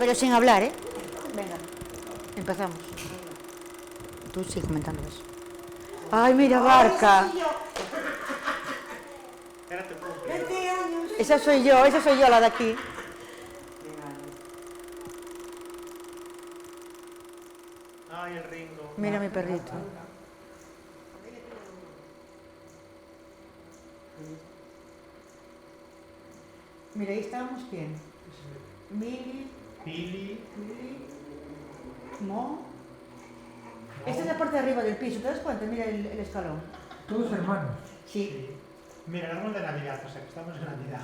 pero sin hablar, ¿eh? Venga, empezamos. Tú sigue comentando eso. Ay, mira, Barca. Esa soy yo, la de aquí. Ay, el Ringo. Mira mi perrito. Mira, ahí estábamos, ¿quién? Mili, Pili. Mo. Esta es la parte de arriba del piso, ¿te das cuenta? Mira el escalón. Todos hermanos. Sí. Sí. Mira, el árbol de Navidad, o sea que estamos en Navidad.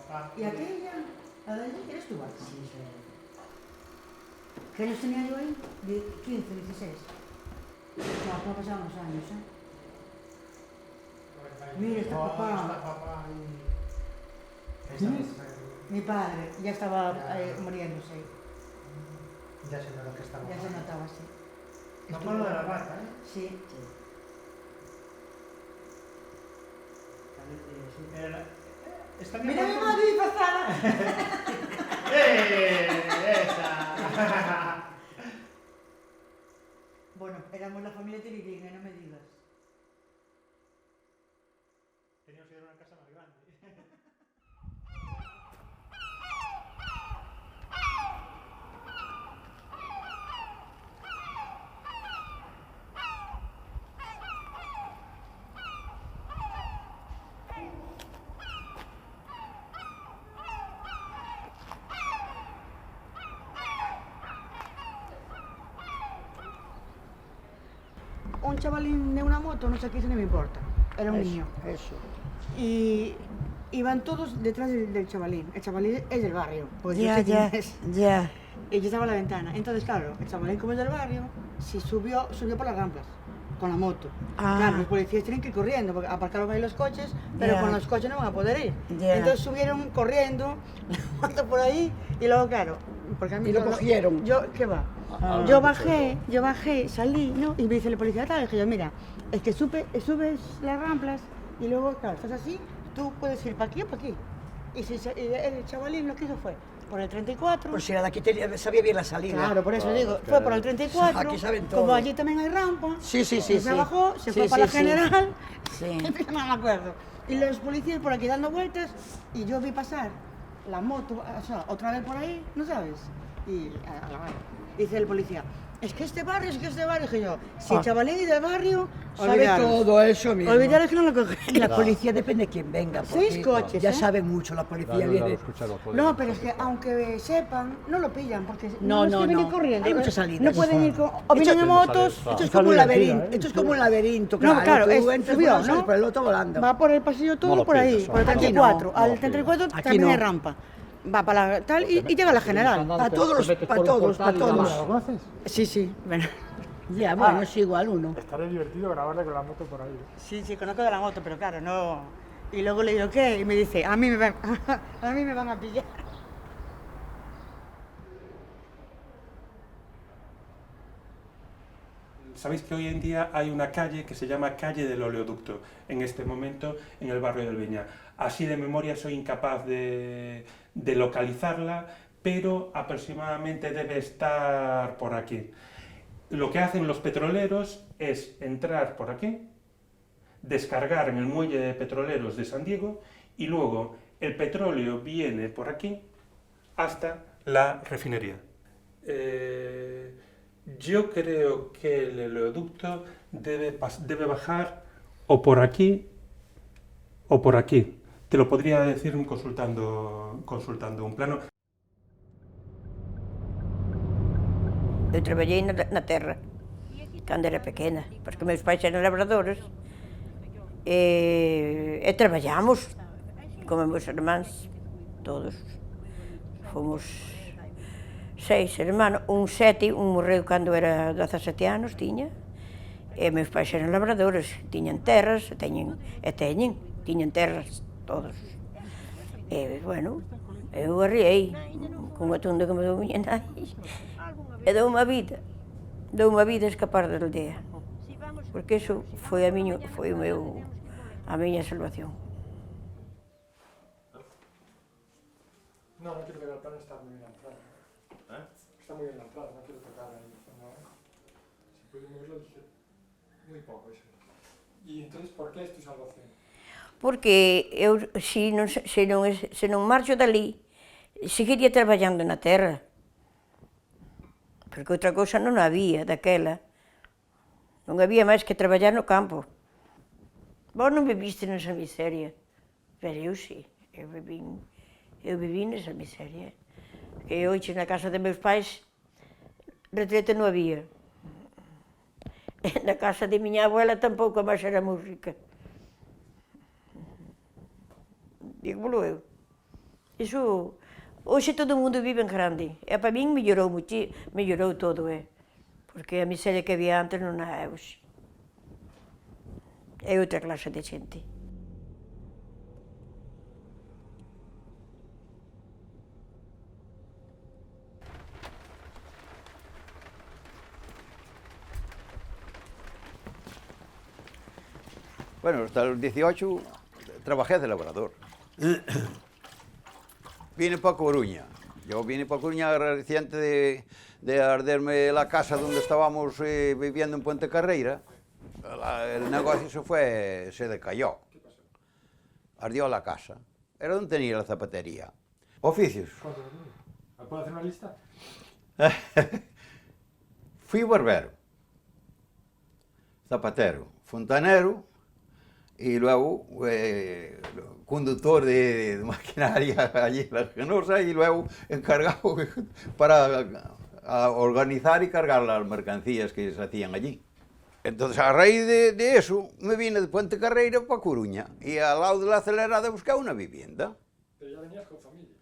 Papá. ¿Y aquella? ¿La de allí? ¿Eres tú, Barca? Sí, sí. ¿Qué años tenía yo ahí? 15, 16. No, ¿cómo pasaban los años, eh? Mira, está Oh, papá. está papá ahí. ¿Quién Esta es? Mi padre ya estaba muriéndose. Ya se nota que está Ya se notaba así. No por lo de la vaca, ¿eh? Sí. Está Mira mi madre disfrazada. ¡Esa! Bueno, éramos la familia Tirirín, no me digas. Teníamos que ir a una casa más grande. Un chavalín de una moto, no sé qué, eso no me importa. Era un niño. Eso. Y iban todos detrás del chavalín. El chavalín es del barrio. Pues yo Ya, sé quién ya, es. ya. Y yo estaba en la ventana. Entonces, claro, el chavalín como es del barrio, sí subió por las rampas. Con la moto. Ah. Claro, los policías tienen que ir corriendo, porque aparcaron ahí los coches, pero Ya. con los coches no van a poder ir. Ya. Entonces subieron corriendo, la moto por ahí, y luego, claro, porque a mí Y lo cogieron. ¿Qué va? Yo bajé, salí, ¿no? Y me dice el policía, tal, y dije yo, mira, es que subes las ramplas, y luego, claro, estás así, tú puedes ir para aquí o para aquí. Y el chavalín lo que hizo fue por el 34. Pues si era de aquí sabía bien la salida. Claro, por eso digo, fue por el 34, Aquí saben todo. como allí también hay rampa, Sí, sí, sí. se sí. bajó, se Sí, fue para la sí, general, Sí. no me acuerdo. Y los policías por aquí dando vueltas, y yo vi pasar la moto, o sea, otra vez por ahí, ¿no sabes? Y a la mano. Dice el policía, es que este barrio, dije yo, si el chavalín es del barrio, Sabe olvidaros. todo eso mismo. Olvidaros que no lo cogéis. Y la policía depende de quién venga. porque 6 coches, Ya ¿eh? saben mucho la policía. Viene. No, pero es que aunque sepan, no lo pillan, porque No, es no, que vienen no. corriendo. Hay muchas salidas. No pueden ir con... O vienen Esto- en motos... Esto es como un laberinto. Esto es como un laberinto. No, claro, tú es, entras subió, por un sales ¿no? por el otro volando. Va por el pasillo todo No lo por ahí, pillas, por el aquí 34. no, Al no lo 34 pillas. también Aquí hay no. rampa. Va para la tal y llega a la general. Para todos, para todos, para todos. ¿Lo conoces? Sí, sí, bueno. Ya, bueno, es igual uno. Estaré divertido grabarle con la moto por ahí. Sí, sí, conozco de la moto, pero claro, no... Y luego le digo, ¿qué? Y me dice, a mí me van a pillar. Sabéis que hoy en día hay una calle que se llama Calle del Oleoducto, en este momento en el barrio del Beñá. Así de memoria soy incapaz de localizarla, pero aproximadamente debe estar por aquí. Lo que hacen los petroleros es entrar por aquí, descargar en el muelle de petroleros de San Diego y luego el petróleo viene por aquí hasta la refinería. Yo creo que el oleoducto debe bajar o por aquí o por aquí. Te lo podría decir consultando un plano. Eu traballei na terra, cando era pequena, porque meus pais eran labradores, e traballamos como meus irmáns, todos. Fomos 6 hermanos, un 7, un morreu cando era 17 anos, tiña, e meus pais eran labradores, tiñan terras, tiñan terras, todos. E, bueno, eu arriei con a tunda que me dou miña nai, e dou unha vida a escapar da aldea. porque iso foi a miña salvación. No, no quiero ver el plano, está muy bien la entrada. Está muy bien la entrada, no quiero tocar ahí. No. Si puedo moverlo, dije, muy poco eso. Y entonces, ¿por qué es tu salvación? Porque eu, se non marcho dali, seguiría traballando na terra. Porque outra cousa non había daquela. Non había máis que traballar no campo. Vos non viviste nesa miseria, pero eu sí, eu viví nesa miseria. E hoxe na casa de meus pais, retrete non había. Na casa de miña abuela tampouco máis era moi rica. Dígolo eu. Iso, hoxe todo o mundo vive en grande. E para min mellorou todo, porque a miseria que había antes non a é hoxe. É outra clase de xente. Bueno, hasta los 18 trabajé de labrador. Vine para Coruña. Yo vine para Coruña reciente de arderme la casa donde estábamos viviendo en Puente Carreira. El negocio se decayó. Ardió la casa. Era donde tenía la zapatería. Oficios. ¿Puedo hacer una lista? Fui barbero, zapatero, fontanero y luego conductor de maquinaria allí en la Genosa y luego encargado para organizar y cargar las mercancías que se hacían allí. Entonces, a raíz de eso, me vine de Puente Carreira para Coruña y al lado de la acelerada busqué una vivienda. Pero ya venías con familia.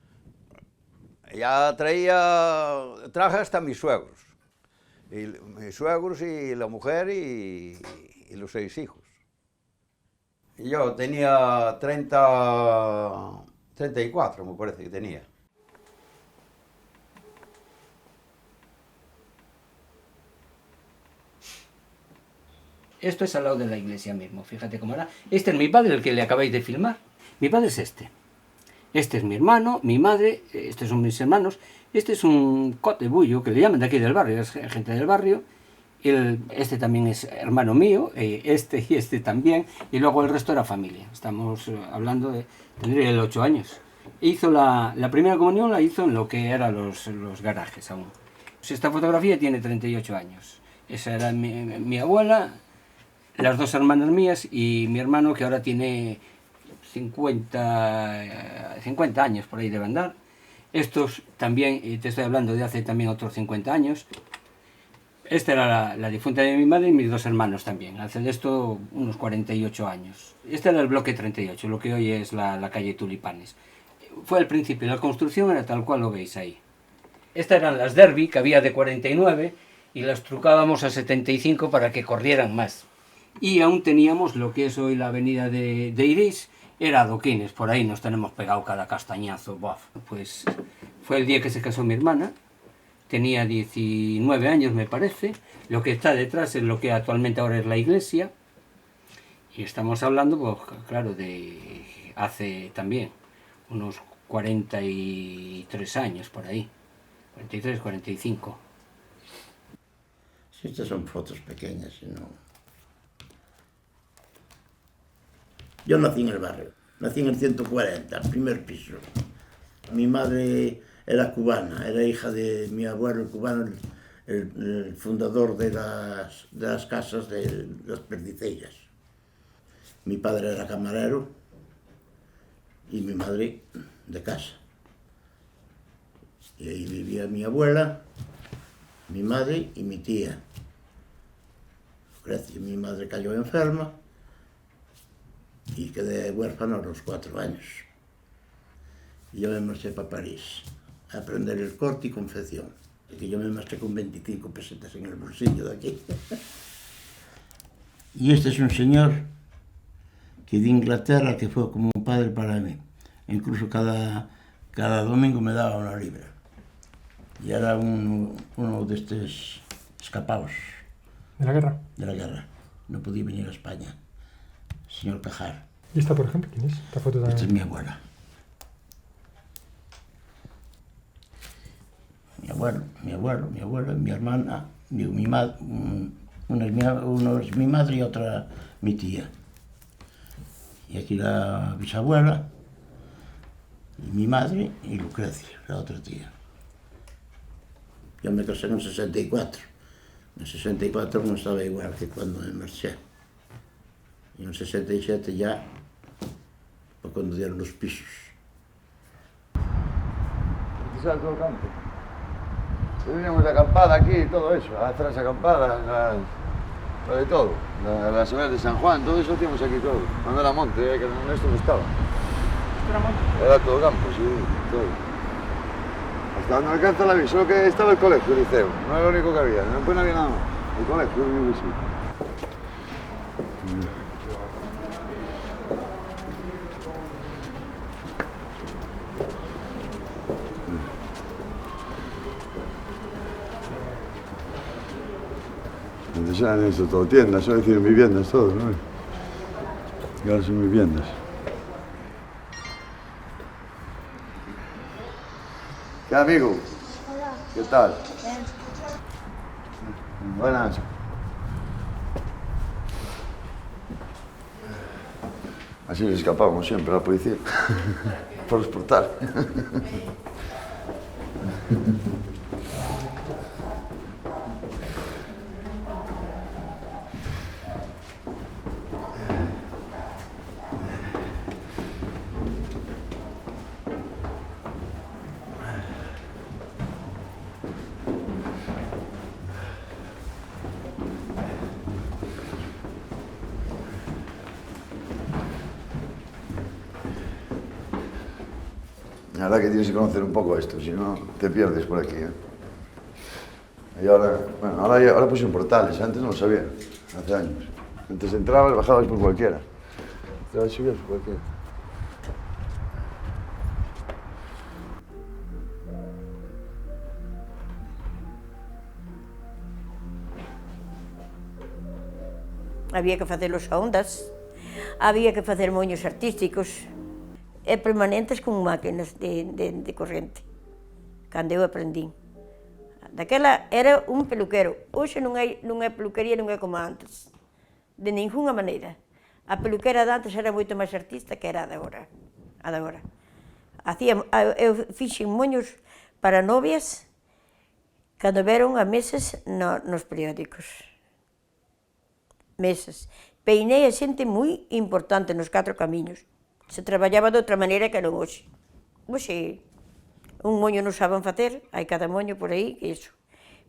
Ya traje hasta mis suegros. Mis suegros y la mujer y los 6 hijos. Y yo tenía 34, me parece que tenía. Esto es al lado de la iglesia mismo, fíjate cómo era. Este es mi padre, el que le acabáis de filmar. Mi padre es este. Este es mi hermano, mi madre, estos son mis hermanos. Este es un cote bullo, que le llaman de aquí del barrio, es gente del barrio. Este también es hermano mío, este y este también. Y luego el resto era familia. Estamos hablando de... tendría él 8 años. Hizo la primera comunión, la hizo en lo que eran los garajes aún. Pues esta fotografía tiene 38 años. Esa era mi abuela, las 2 hermanas mías y mi hermano, que ahora tiene 50 años, por ahí debe andar. Estos también, te estoy hablando de hace también otros 50 años. Esta era la difunta de mi madre y mis 2 hermanos también. Hace de esto unos 48 años. Este era el bloque 38, lo que hoy es la calle Tulipanes. Fue al principio, la construcción era tal cual lo veis ahí. Estas eran las Derby, que había de 49, y las trucábamos a 75 para que corrieran más. Y aún teníamos lo que es hoy la avenida de Irís, era adoquines, por ahí nos tenemos pegado cada castañazo. Buah. Pues fue el día que se casó mi hermana, tenía 19 años me parece, lo que está detrás es lo que actualmente ahora es la iglesia, y estamos hablando, pues claro, de hace también unos 43 años por ahí, 43, 45. Sí, estas son fotos pequeñas, ¿no? Yo nací en el barrio, nací en el 140, primer piso. Mi madre era cubana, era hija de mi abuelo cubano, el fundador de las casas de las Perdicellas. Mi padre era camarero y mi madre de casa. Y ahí vivía mi abuela, mi madre y mi tía. Gracias, mi madre cayó enferma y quedé huérfano a los 4 años. Y yo me marché para París a aprender el corte y confección. Que yo me marché con 25 pesetas en el bolsillo de aquí. Y este es un señor que de Inglaterra, que fue como un padre para mí. Incluso cada domingo me daba 1 libra. Y era uno de estos escapados. ¿De la guerra? De la guerra. no podía venir a España. Señor Cajar. ¿Y esta, por ejemplo, quién es? Esta foto también. Esta es mi abuela. Mi abuelo, mi hermana, digo, mi madre, uno es mi madre y otra mi tía. Y aquí la bisabuela, y mi madre y Lucrecia, la otra tía. Yo me casé en el 64. En el 64 no estaba igual que cuando me marché. Y en el 67 ya fue cuando dieron los pisos. ¿Te sabes todo el campo? Teníamos de acampada aquí, todo eso, hacer las acampadas, lo de todo. Las hogueras de San Juan, todo eso hacíamos aquí todo. Cuando era monte, que esto no estaba. ¿Esto era monte? Era todo campo, sí, todo. Hasta donde alcanza la vista, solo que estaba el colegio, el liceo. No era lo único que había, después no había nada más. El colegio, el liceo. Antes eran eso todo, tiendas, ahora decir viviendas, todo, ¿no? Y ahora son viviendas. ¿Qué amigo? Hola. ¿Qué tal? Bien. Buenas. Así nos escapábamos siempre a la policía, por exportar. La verdad que tienes que conocer un poco esto, si no te pierdes por aquí, ¿eh? Y ahora, bueno, ahora pusieron portales, antes no lo sabía, hace años. Antes entrabas, bajabas por cualquiera. Entrabas y subías por cualquiera. Había que facer os ondas, había que facer moños artísticos e permanentes con máquinas de corrente, cando eu aprendín. Daquela era un peluquero, hoxe non é peluquería, non é como antes, de ninguna maneira. A peluquera de antes era moito máis artista que era a de agora. Eu fixen moños para novias cando veron a meses nos periódicos. Meses. Peinei a xente moi importante nos 4 camiños. Se traballaba de outra maneira que non hoxe. Hoxe, un moño non saben facer, hai cada moño por aí, que iso.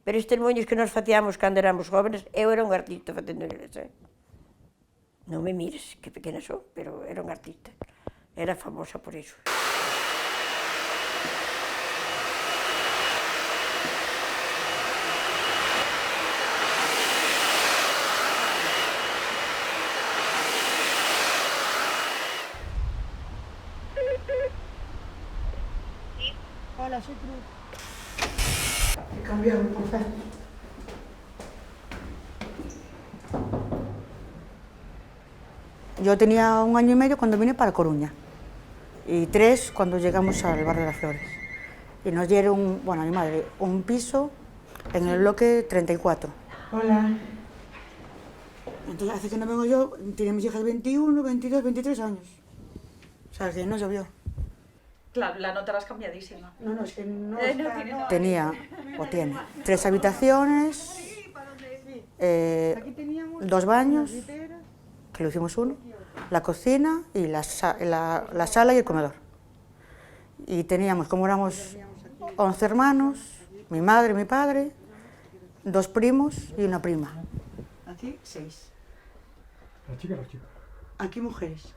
Pero estes moños que nos facíamos cando éramos jóvenes, eu era un artista facendo eles, Non me mires, que pequena sou, pero era un artista. Era famosa por iso. Hola, soy Cruz. He cambiado el portal. Yo tenía 1 año y medio cuando vine para Coruña y 3 cuando llegamos al barrio de las Flores. Y nos dieron, bueno, a mi madre, un piso en el bloque 34. Hola. Entonces, hace que no vengo yo, tiene mis hijas 21, 22, 23 años. O sea, que no llovió. Claro, la nota era cambiadísima. No, es que no, no tenía, o tiene, 3 habitaciones, 2 baños, que lo hicimos uno, la cocina y la sala y el comedor. Y teníamos, como éramos 11 hermanos, mi madre, mi padre, 2 primos y una prima. Aquí 6. ¿La chica o la chica? Aquí mujeres.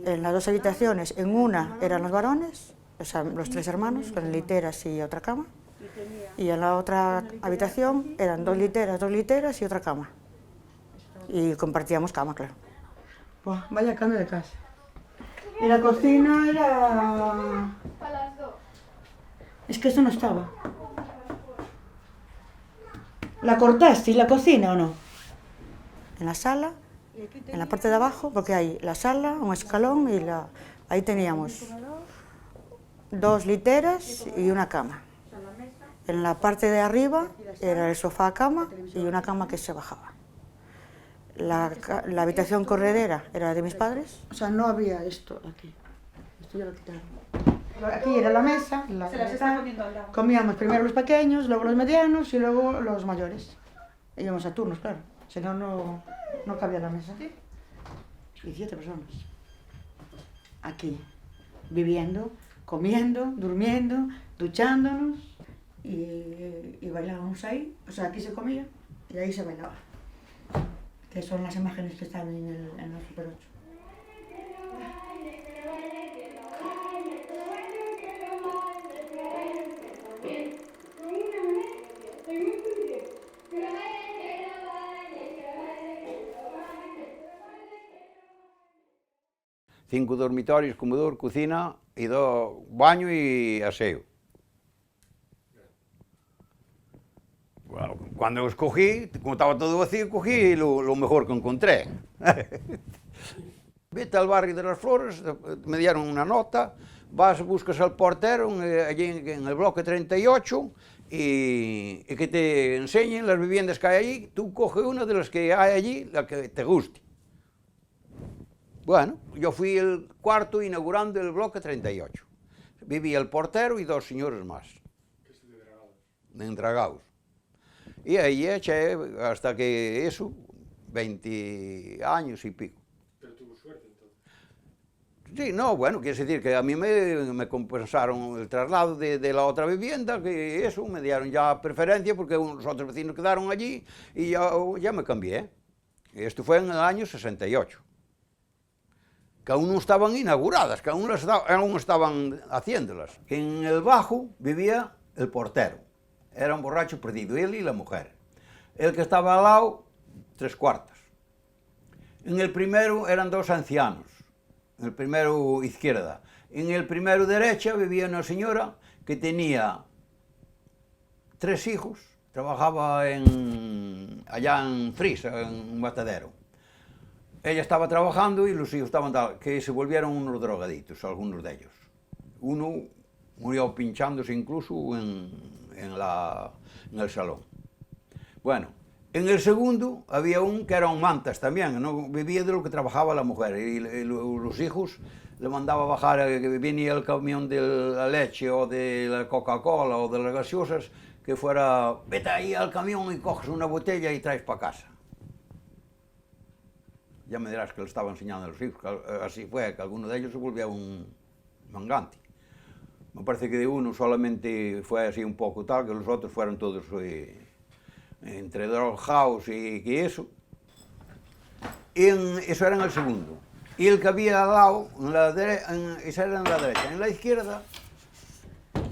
En las 2 habitaciones, en una eran los varones, o sea, los 3 hermanos, con literas y otra cama. Y en la otra habitación eran 2 literas y otra cama. Y compartíamos cama, claro. Buah, vaya cambio de casa. Y la cocina era... Es que esto no estaba. ¿La cortaste y la cocina o no? en la sala, en la parte de abajo, porque hay la sala, un escalón y ahí teníamos 2 literas y una cama. En la parte de arriba era el sofá cama y una cama que se bajaba. La habitación corredera era de mis padres. O sea, no había esto aquí. Esto ya lo quitaron. Aquí era la mesa. Se las está poniendo al lado. Comíamos primero los pequeños, luego los medianos y luego los mayores. Íbamos a turnos, claro. Si no, no cabía la mesa. 17 personas. Aquí. Viviendo, comiendo, durmiendo, duchándonos y bailábamos ahí. O sea, aquí se comía y ahí se bailaba. Que son las imágenes que están en el Super 8. Cinco dormitorios, comedor, cocina y 2 baños y aseo. Bueno, cuando escogí, como estaba todo vacío, cogí lo mejor que encontré. Vete al barrio de las Flores, me dieron una nota, vas, buscas al portero allí en el bloque 38 y que te enseñen las viviendas que hay allí, tú coge una de las que hay allí, la que te guste. Bueno, yo fui el cuarto inaugurando el bloque 38. Vivía el portero y 2 señores más. En Dragados. Y ahí eché hasta que eso, 20 años y pico. Pero tuvo suerte entonces. Sí, no, bueno, quiere decir que a mí me compensaron el traslado de la otra vivienda, que eso, me dieron ya preferencia porque los otros vecinos quedaron allí y ya me cambié. Esto fue en el año 68. Que aún no estaban inauguradas, que aún estaban haciéndolas. En el bajo vivía el portero, era un borracho perdido, él y la mujer. El que estaba al lado, 3/4. En el primero eran 2 ancianos, en el primero izquierda. En el primero derecha vivía una señora que tenía 3 hijos, trabajaba allá en Frisa, en un matadero. Ella estaba trabajando y los hijos estaban que se volvieron unos drogaditos, algunos de ellos. Uno murió pinchándose incluso en el salón. Bueno, en el segundo había un que era un mantas también, ¿no? Vivía de lo que trabajaba la mujer y los hijos le mandaba bajar, que venía el camión de la leche o de la Coca-Cola o de las gaseosas, que fuera, vete ahí al camión y coges una botella y traes para casa. Ya me dirás que le estaba enseñando a los hijos, así fue, que alguno de ellos se volvía un mangante. Me parece que de uno solamente fue así un poco tal, que los otros fueron todos entre drogados y eso. Eso era en el segundo. Y el que había al lado, esa era en la derecha. En la izquierda,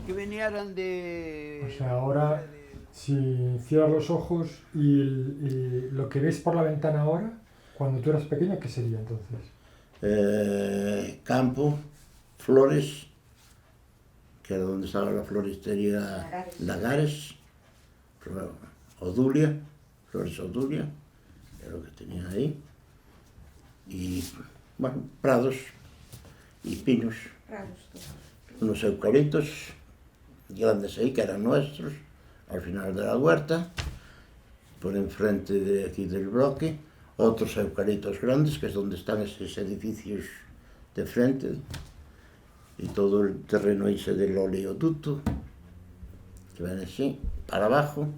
que vinieran de... O sea, ahora, si cierras los ojos y lo que ves por la ventana ahora, cuando tú eras pequeño, ¿qué sería entonces? Campo, flores, que era donde estaba la floristería Lagares, Odulia, Flores Odulia, era lo que tenía ahí, y bueno, prados y pinos, unos eucaliptos grandes ahí, que eran nuestros, al final de la huerta, por enfrente de aquí del bloque, otros eucaliptos grandes, que es donde están esos edificios de frente, y todo el terreno ese del oleoducto, que ven así, para abajo,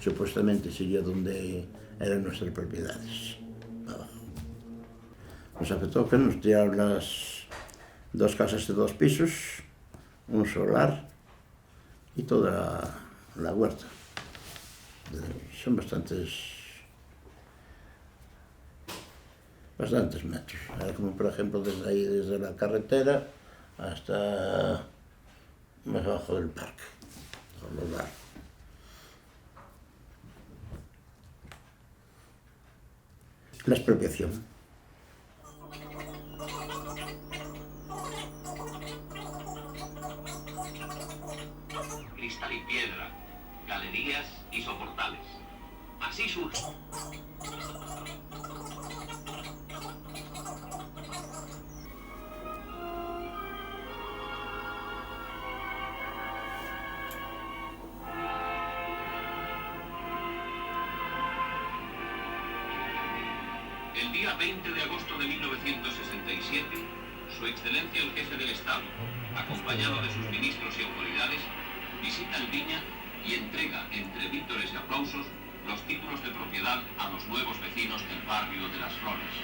supuestamente sería donde eran nuestras propiedades, para abajo. Nos afectó que nos tiraron las 2 casas de 2 pisos, un solar y toda la huerta. Son bastantes metros. Era como, por ejemplo, desde ahí, desde la carretera hasta más abajo del parque, a lo largo. La expropiación. Cristal y piedra, galerías y soportales. Así surge. 20 de agosto de 1967, Su Excelencia el Jefe del Estado, acompañado de sus ministros y autoridades, visita el Viña y entrega, entre vítores y aplausos, los títulos de propiedad a los nuevos vecinos del barrio de Las Flores.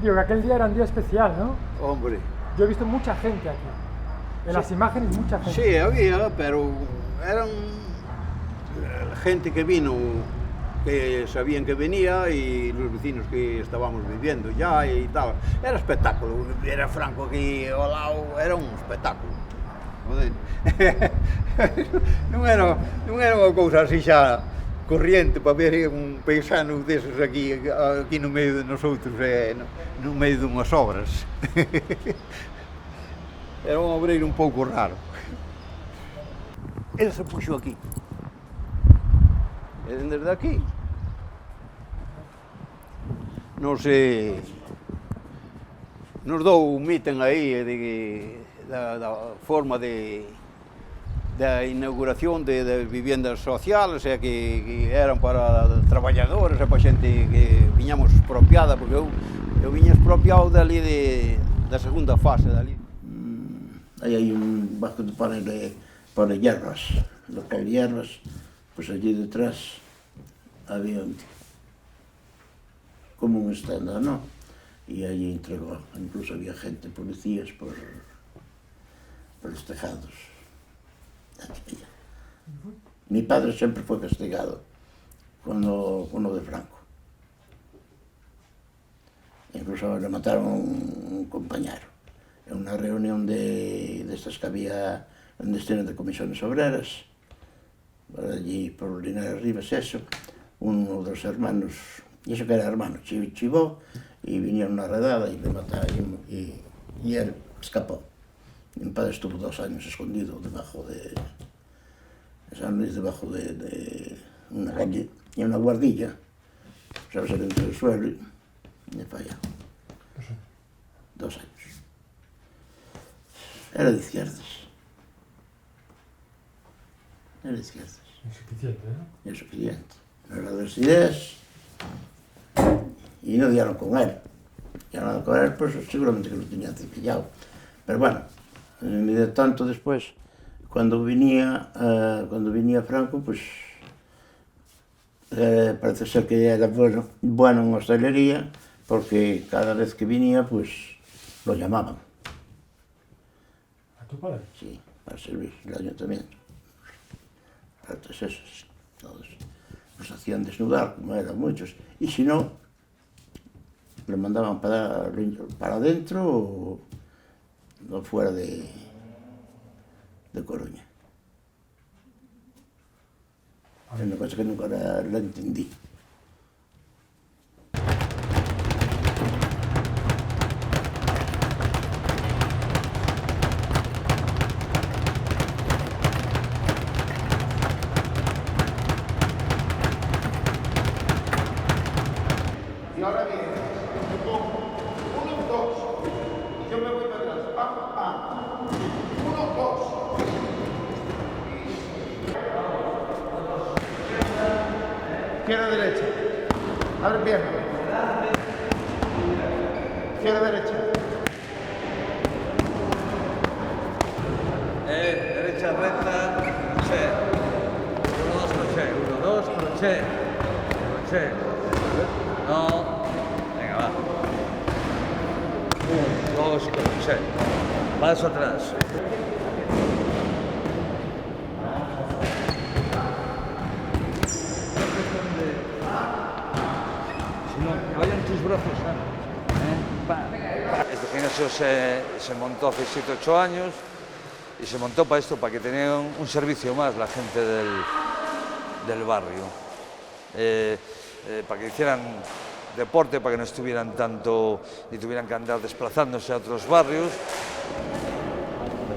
Digo que aquel día era un día especial, ¿no? Hombre. Yo he visto mucha gente aquí. En las imágenes, mucha gente. Sí, había, pero eran gente que vino, que sabían que venía y los vecinos que estábamos viviendo ya y tal. Era espectáculo. Era Franco aquí ao lado, era un espectáculo. Joder. non era unha cousa así xa corriente para ver un paisano deses aquí no medio de nosotros, no medio dunhas obras. Era un obreiro un pouco raro. Ele se puxo aquí. E desde aquí nos dou un miten aí da forma da inauguración de viviendas sociales, que eran para traballadores e para xente que viñamos expropiada, porque eu viña expropiado dali da segunda fase dali. Ahí hay un barco de para hierbas, local hierbas, pues allí detrás había como un stand, ¿no? Y allí entregó, incluso había gente, policías por los tejados. Mi padre siempre fue castigado con lo de Franco. Incluso le mataron a un compañero en una reunión de estas que había en destino de comisiones obreras, por allí por Linares Rivas, eso, uno de los hermanos, y eso que era hermano, chivó, y vinieron una redada y le mataron, y él escapó. Mi padre estuvo 2 años escondido debajo de San Luis, debajo de una calle, y una guardilla, sabes, dentro del suelo, y me falló. 2 años. Era de izquierdas. Era de izquierdas. Insuficiente, ¿no? Insuficiente. No era de las ideas, y no dieron con él. Dieron con él, pues seguramente que lo tenían cepillado. Pero bueno, de tanto después, cuando venía Franco, pues parece ser que era bueno en hostelería, porque cada vez que venía, pues lo llamaban. ¿A tu padre? Sí, para servir el ayuntamiento. Partes esas, todos. Los hacían desnudar, como eran muchos, y si no, lo mandaban para adentro o fuera de Coruña. Es una cosa que nunca la entendí. Y ahora bien, yo pongo 1, 2, y yo me voy para atrás, pam, pam, 1, 2. Izquierda, derecha. Abre pierna. Izquierda, derecha. Derecha, recta, crochet. 1, 2, crochet. 1, 2, crochet. Crochet. No. Venga, va. 1, 2, crochet. Paso atrás. Que vayan tus brazos sanos. Este gimnasio se montó hace 7 u 8 años y se montó para esto, para que tenían un servicio más la gente del barrio. Para que hicieran deporte, para que no estuvieran tanto ni tuvieran que andar desplazándose a otros barrios.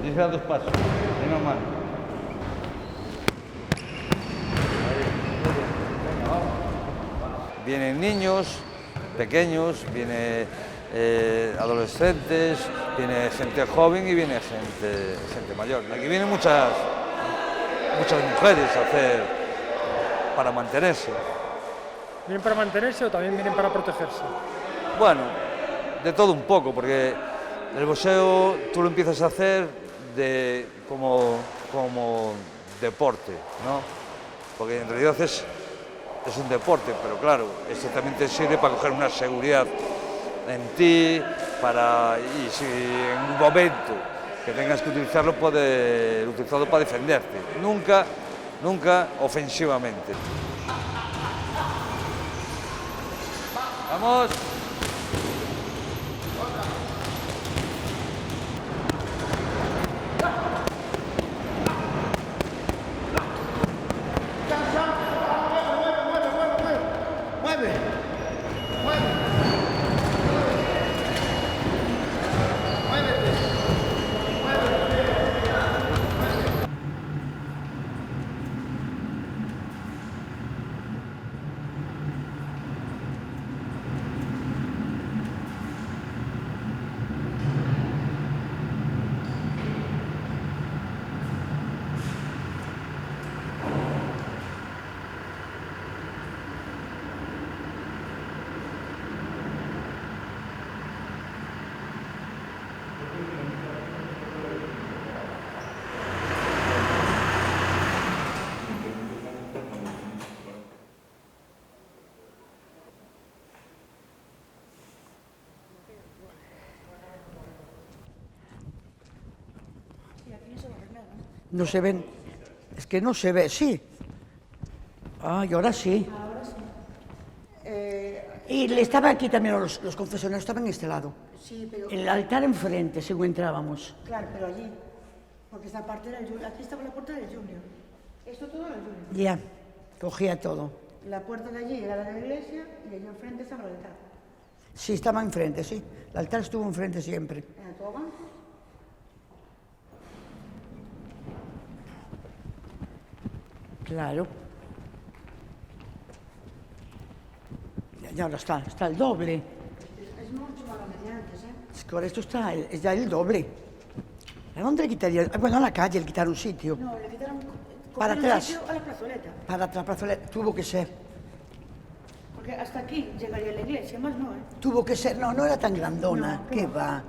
Tienes que dar 2 pasos, de una mano. Ahí. Vienen niños pequeños, viene adolescentes, viene gente joven y viene gente mayor. Aquí vienen muchas mujeres a hacer para mantenerse. ¿Vienen para mantenerse o también vienen para protegerse? Bueno, de todo un poco, porque el boxeo tú lo empiezas a hacer como deporte, ¿no? Porque en realidad es un deporte, pero claro, esto también te sirve para coger una seguridad en ti, y si en un momento que tengas que utilizarlo, puedes utilizarlo para defenderte, nunca ofensivamente. ¡Vamos! No se ven. Es que no se ve, sí. Ah, y ahora sí. Ahora sí. Y estaban aquí también los confesonarios, estaban en este lado. Sí, pero... El altar enfrente, según entrábamos. Claro, pero allí. Porque esta parte era el Junior. Aquí estaba la puerta del Junior. Esto todo era el Junior. Ya, cogía todo. La puerta de allí era la de la iglesia y allí enfrente estaba el altar. Sí, estaba enfrente, sí. El altar estuvo enfrente siempre. Era todo banco. Claro. Y ahora está el doble. Es mucho más grande que antes, ¿eh? Es que ahora esto es ya el doble. ¿A dónde le quitaría? Bueno, a la calle le quitaron sitio. No, le quitaron... Para atrás. Sitio a la plazoleta. Para la plazoleta. Tuvo que ser. Porque hasta aquí llegaría la iglesia, más no, ¿eh? Tuvo que ser. No, no era tan grandona. No, ¿Qué va?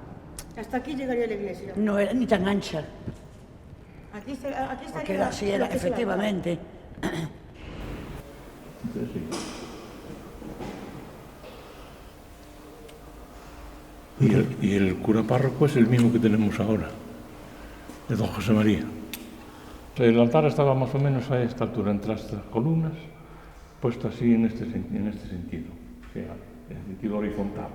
Hasta aquí llegaría la iglesia. No era ni tan ancha. Aquí estaría... Porque era así, era, efectivamente. Y el cura párroco es el mismo que tenemos ahora, de don José María. O sea, el altar estaba más o menos a esta altura, entre estas columnas, puesto así en este sentido, o sea, en sentido horizontal.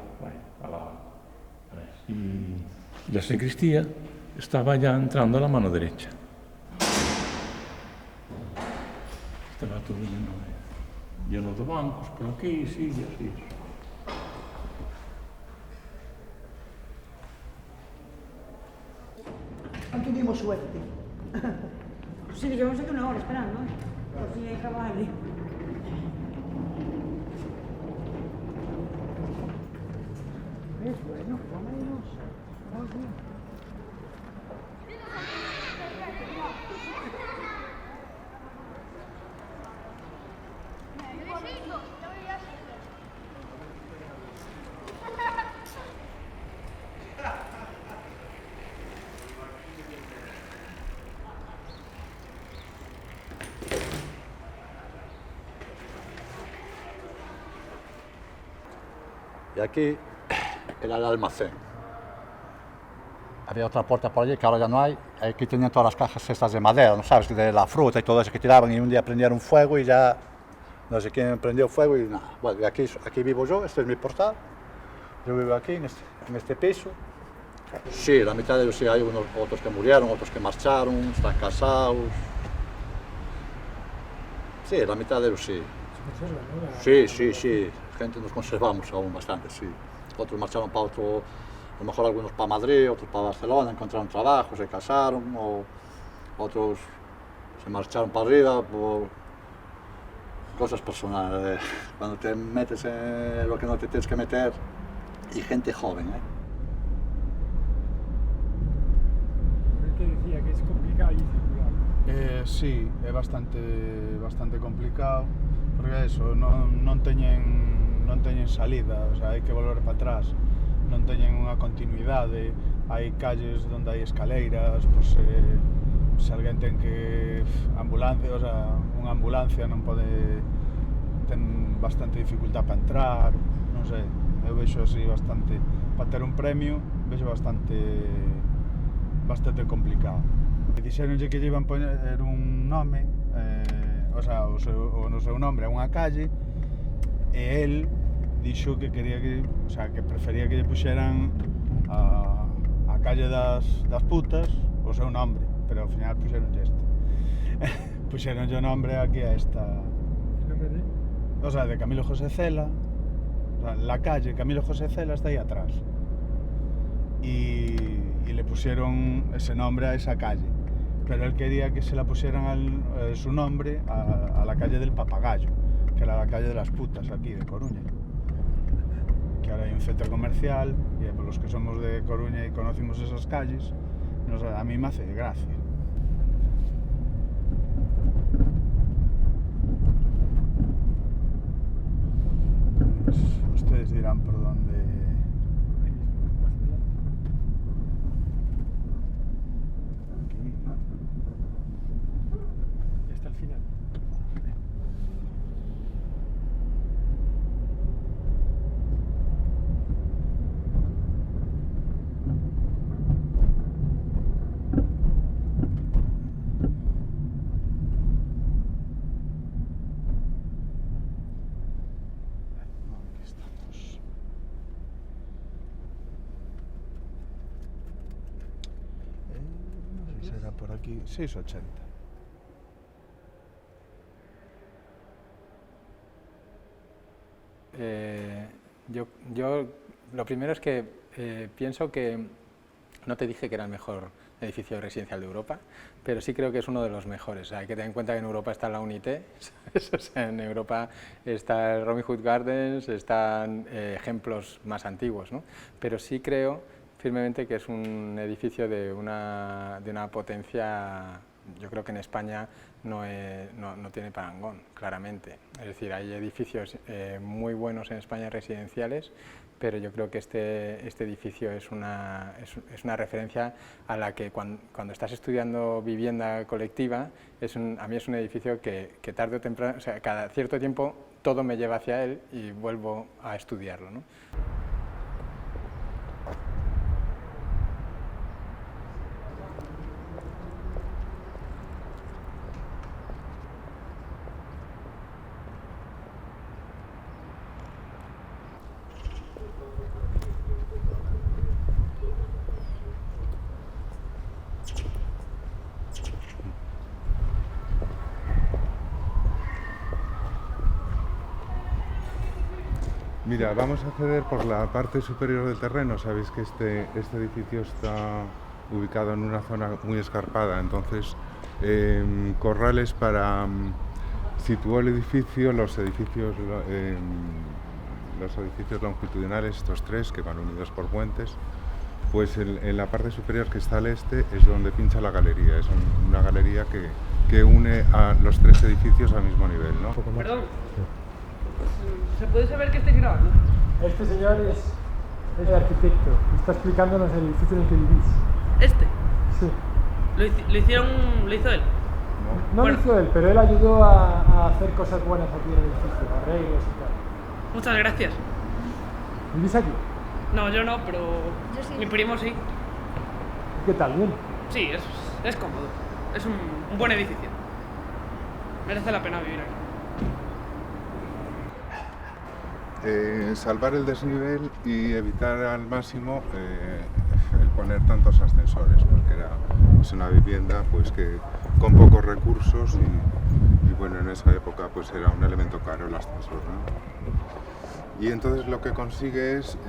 Y la sacristía estaba ya entrando a la mano derecha. Estaba todo lleno de bancos por aquí, sillas y eso. No tuvimos suerte. Sí, que llevamos aquí una hora esperando, ¿eh? Por si hay trabajo. Es bueno, vámonos. Y aquí era el almacén. Había otra puerta por allí que ahora ya no hay. Aquí tenían todas las cajas estas de madera, ¿no sabes? De la fruta y todo eso que tiraban y un día prendieron fuego y ya no sé quién prendió fuego y nada. Bueno, y aquí vivo yo, este es mi portal. Yo vivo aquí en este piso. Sí, la mitad de ellos sí, hay otros que murieron, otros que marcharon, están casados. Sí, la mitad de ellos sí. Sí. Gente nos conservamos aún bastante, sí. Otros marcharon para otro, a lo mejor algunos para Madrid, otros para Barcelona, encontraron trabajo, se casaron, o otros se marcharon para arriba cosas personales, cuando te metes en lo que no te tienes que meter, y gente joven, ¿eh? Que decía que es complicado circular. Sí, é bastante complicado, porque eso, non teñen salida, o sea, hai que volver para atrás, non teñen unha continuidade, hai calles onde hai escaleiras, pois se alguén ten que ambulancia, o sea, unha ambulancia non pode, ten bastante dificultad para entrar, non sei, eu vexo así bastante, para ter un premio, vexo bastante complicado. E dixeronlle que lle iban poñer un nome, o sea, o seu nome é unha calle, e el dixo que quería que, o sea, que prefería que lle puxeran a calle das putas o seu nombre, pero ao final puxeronlle este. Puxeronlle o nombre aquí a esta. ¿El nombre de? O sea, de Camilo José Cela. O sea, la calle Camilo José Cela está ahí atrás. Y le pusieron ese nombre a esa calle. Pero él quería que se la pusieran su nombre a la calle del Papagayo, que era la calle de las putas aquí de Coruña. Que ahora hay un centro comercial y por los que somos de Coruña y conocimos esas calles, a mí me hace gracia. Pues ustedes dirán por dónde. Y hasta el final. Será por aquí, 680. Yo lo primero es que pienso que no te dije que era el mejor edificio residencial de Europa, pero sí creo que es uno de los mejores. O sea, hay que tener en cuenta que en Europa está la Unité, ¿sabes? O sea, en Europa está el Robin Hood Gardens, están ejemplos más antiguos, ¿no? Pero sí creo firmemente que es un edificio de una potencia, yo creo que en España no tiene parangón, claramente. Es decir, hay edificios muy buenos en España residenciales, pero yo creo que este edificio es una referencia a la que cuando estás estudiando vivienda colectiva, a mí es un edificio que tarde o temprano, o sea, cada cierto tiempo todo me lleva hacia él y vuelvo a estudiarlo, ¿no? Mira, vamos a acceder por la parte superior del terreno. Sabéis que este edificio está ubicado en una zona muy escarpada, entonces Corrales situó el edificio, los edificios longitudinales, estos tres que van unidos por puentes, pues en la parte superior que está al este es donde pincha la galería. Es una galería que une a los tres edificios al mismo nivel, ¿no? Perdón. ¿Se puede saber que estáis grabando? Este señor es el arquitecto y está explicándonos el edificio en el que vivís. ¿Este? Sí. ¿Lo hizo él? No lo hizo él, pero él ayudó a hacer cosas buenas aquí en el edificio, arreglos y tal. Muchas gracias. ¿Vivís aquí? No, yo no, pero mi primo sí. ¿Qué tal? ¿Bien? Sí, es cómodo. Es un buen edificio. Merece la pena vivir aquí. Salvar el desnivel y evitar al máximo el poner tantos ascensores, porque es una vivienda pues que con pocos recursos y bueno, en esa época pues era un elemento caro el ascensor, ¿no? Y entonces lo que consigue es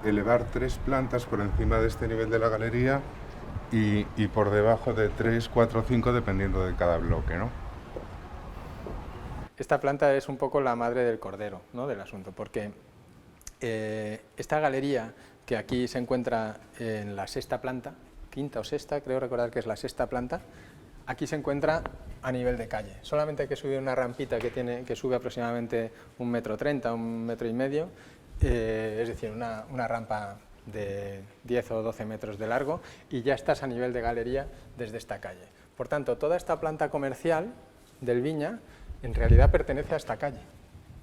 elevar 3 plantas por encima de este nivel de la galería y por debajo de 3, 4, 5 dependiendo de cada bloque, ¿no? esta planta es un poco la madre del cordero, ¿no?, del asunto, porque esta galería que aquí se encuentra en la sexta planta, quinta o sexta, creo recordar que es la sexta planta, aquí se encuentra a nivel de calle. Solamente hay que subir una rampita que sube aproximadamente 1,30 m, 1,5 m, es decir, una rampa de 10 o 12 metros de largo, y ya estás a nivel de galería desde esta calle. Por tanto, toda esta planta comercial del Viña en realidad pertenece a esta calle.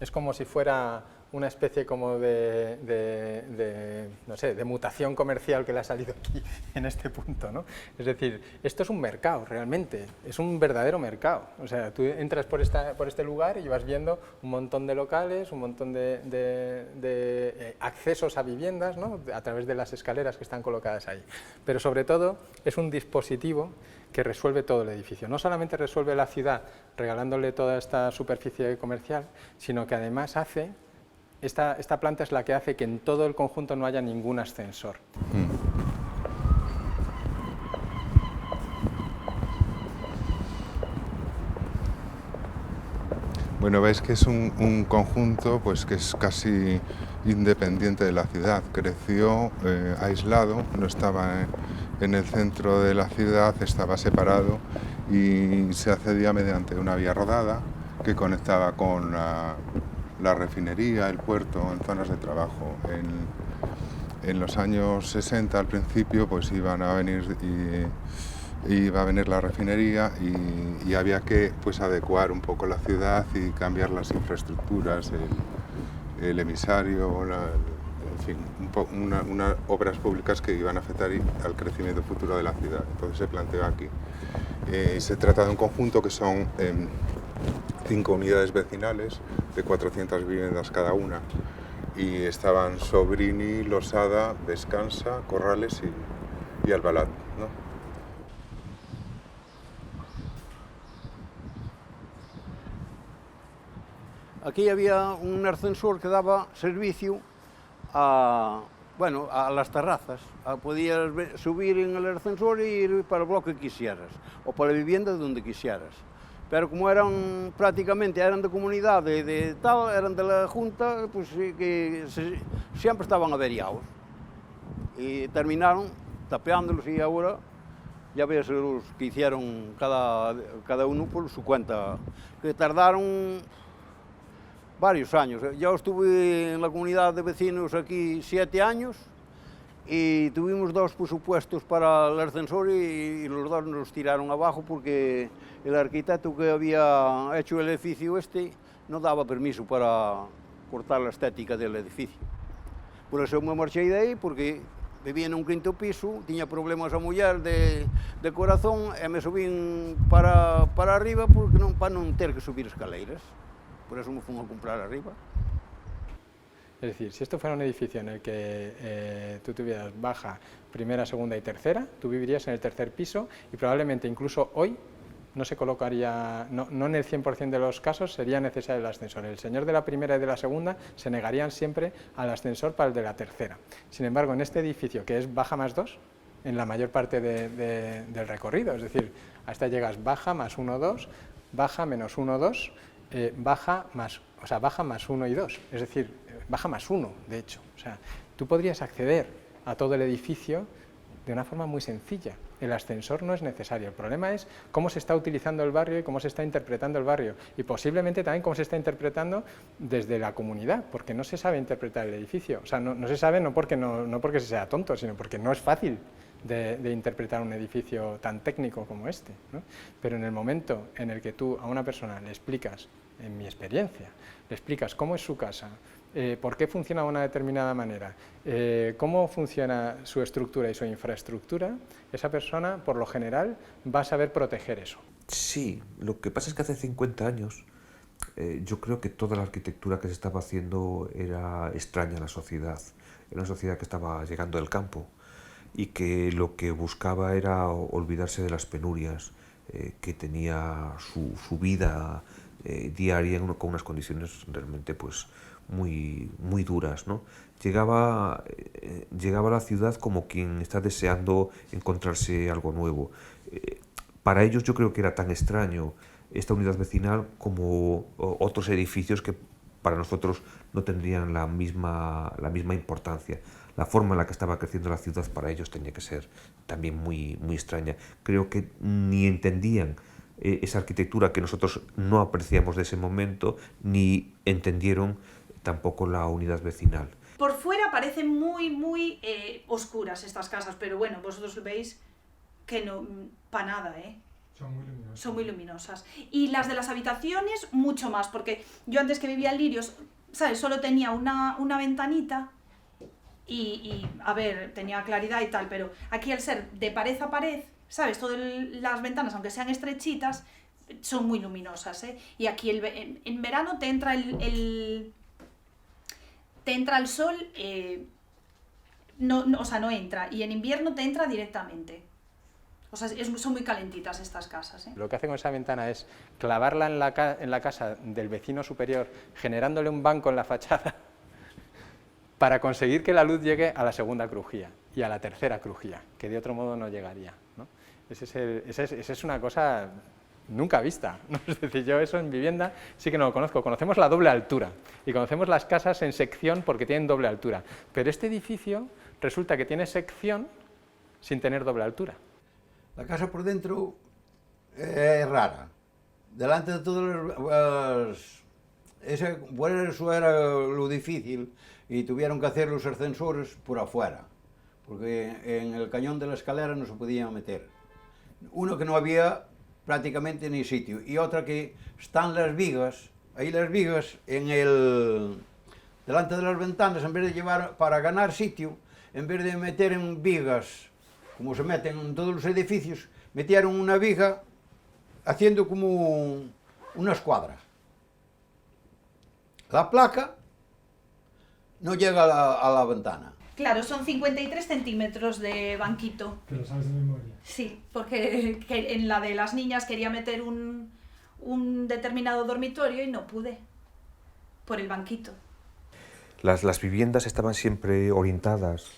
Es como si fuera una especie como no sé, de mutación comercial que le ha salido aquí en este punto, ¿no? Es decir, esto es un mercado realmente, es un verdadero mercado. O sea, tú entras por este lugar y vas viendo un montón de locales, un montón de accesos a viviendas, ¿no?, a través de las escaleras que están colocadas ahí. Pero sobre todo es un dispositivo que resuelve todo el edificio. No solamente resuelve la ciudad regalándole toda esta superficie comercial, sino que además hace... Esta planta es la que hace que en todo el conjunto no haya ningún ascensor. Bueno, veis que es un conjunto pues, que es casi independiente de la ciudad. Creció aislado, no estaba en el centro de la ciudad, estaba separado y se accedía mediante una vía rodada que conectaba con la refinería, el puerto, en zonas de trabajo. En los años 60, al principio, pues iba a venir la refinería y había que pues, adecuar un poco la ciudad y cambiar las infraestructuras, el emisario, en fin, unas obras públicas que iban a afectar al crecimiento futuro de la ciudad. Entonces se planteó aquí. Se trata de un conjunto que son 5 unidades vecinales de 400 viviendas cada una, y estaban Sobrini, Losada, Descansa, Corrales y Albalat, ¿no? Aquí había un ascensor que daba servicio a las terrazas. Podías subir en el ascensor e ir para el bloque que quisieras, o para la vivienda donde quisieras. Pero como eran prácticamente de comunidad, eran de la Junta, pues que siempre estaban averiados. Y terminaron tapeándolos, y ahora ya ves los que hicieron cada uno por su cuenta, que tardaron varios años. Yo estuve en la comunidad de vecinos aquí 7 años y tuvimos 2 presupuestos para el ascensor y los 2 nos tiraron abajo porque el arquitecto que había hecho el edificio no daba permiso para cortar la estética del edificio. Por eso me marchei de aí, porque vivía en un 5º piso, tiña problemas a muller de corazón e me subín para arriba para non ter que subir escaleiras. Por eso me fui a comprar arriba. Es decir, si esto fuera un edificio en el que tú tuvieras baja, primera, segunda y tercera, tú vivirías en el 3er piso y probablemente incluso hoy no se colocaría, no en el 100% de los casos sería necesario el ascensor. El señor de la primera y de la segunda se negarían siempre al ascensor para el de la tercera. Sin embargo, en este edificio, que es baja más 2, en la mayor parte del recorrido, es decir, hasta llegas baja más 1, 2, baja menos 1, 2, baja más 1 y 2, es decir, baja más 1, de hecho. O sea, tú podrías acceder a todo el edificio de una forma muy sencilla. El ascensor no es necesario. El problema es cómo se está utilizando el barrio y cómo se está interpretando el barrio. Y posiblemente también cómo se está interpretando desde la comunidad, porque no se sabe interpretar el edificio. O sea, no se sabe no porque se sea tonto, sino porque no es fácil de interpretar un edificio tan técnico como este, ¿no? Pero en el momento en el que tú a una persona le explicas, en mi experiencia, le explicas cómo es su casa, por qué funciona de una determinada manera, cómo funciona su estructura y su infraestructura, esa persona, por lo general, va a saber proteger eso. Sí, lo que pasa es que hace 50 años yo creo que toda la arquitectura que se estaba haciendo era extraña a la sociedad. Era una sociedad que estaba llegando del campo y que lo que buscaba era olvidarse de las penurias, que tenía su vida diaria con unas condiciones realmente pues muy duras, ¿no? Llegaba a la ciudad como quien está deseando encontrarse algo nuevo. Para ellos yo creo que era tan extraño esta unidad vecinal como otros edificios que para nosotros no tendrían la misma importancia. La forma en la que estaba creciendo la ciudad para ellos tenía que ser también muy extraña. Creo que ni entendían esa arquitectura que nosotros no apreciamos de ese momento, ni entendieron tampoco la unidad vecinal. Por fuera parecen muy oscuras estas casas, pero bueno, vosotros veis que no, para nada, ¿eh? Son muy luminosas. Son muy luminosas. Y las de las habitaciones, mucho más, porque yo antes que vivía en Lirios, ¿sabes? Solo tenía una ventanita y, a ver, tenía claridad y tal, pero aquí al ser de pared a pared, ¿sabes? Todas las ventanas, aunque sean estrechitas, son muy luminosas, ¿eh? Y aquí en verano te entra el sol, o sea, no entra, y en invierno te entra directamente. O sea, son muy calentitas estas casas, ¿eh? Lo que hace con esa ventana es clavarla en la casa del vecino superior, generándole un banco en la fachada, para conseguir que la luz llegue a la segunda crujía y a la tercera crujía, que de otro modo no llegaría, ¿no? Esa es una cosa nunca vista, ¿no? Es decir, yo eso en vivienda sí que no lo conozco. Conocemos la doble altura y conocemos las casas en sección porque tienen doble altura, pero este edificio resulta que tiene sección sin tener doble altura. La casa por dentro es rara. Delante de todos eso era lo difícil y tuvieron que hacer los ascensores por afuera, porque en el cañón de la escalera no se podía meter. Uno que no había prácticamente ni sitio, y otra que están las vigas, ahí las vigas delante de las ventanas, en vez de llevar para ganar sitio, en vez de meter en vigas, como se meten en todos los edificios, metieron una viga haciendo como una escuadra. La placa no llega a la ventana. Claro, son 53 centímetros de banquito. ¿Que lo sabes de memoria? Sí, porque en la de las niñas quería meter un determinado dormitorio y no pude, por el banquito. Las viviendas estaban siempre orientadas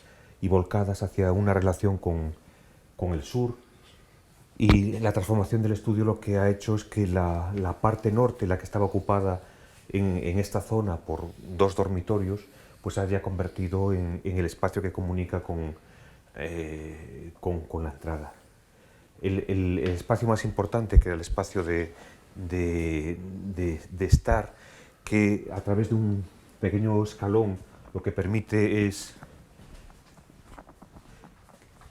y volcadas hacia una relación con el sur, y la transformación del estudio lo que ha hecho es que la parte norte, la que estaba ocupada en esta zona por 2 dormitorios, pues se haya convertido en el espacio que comunica con la entrada. El espacio más importante, que era el espacio de estar, que a través de un pequeño escalón lo que permite es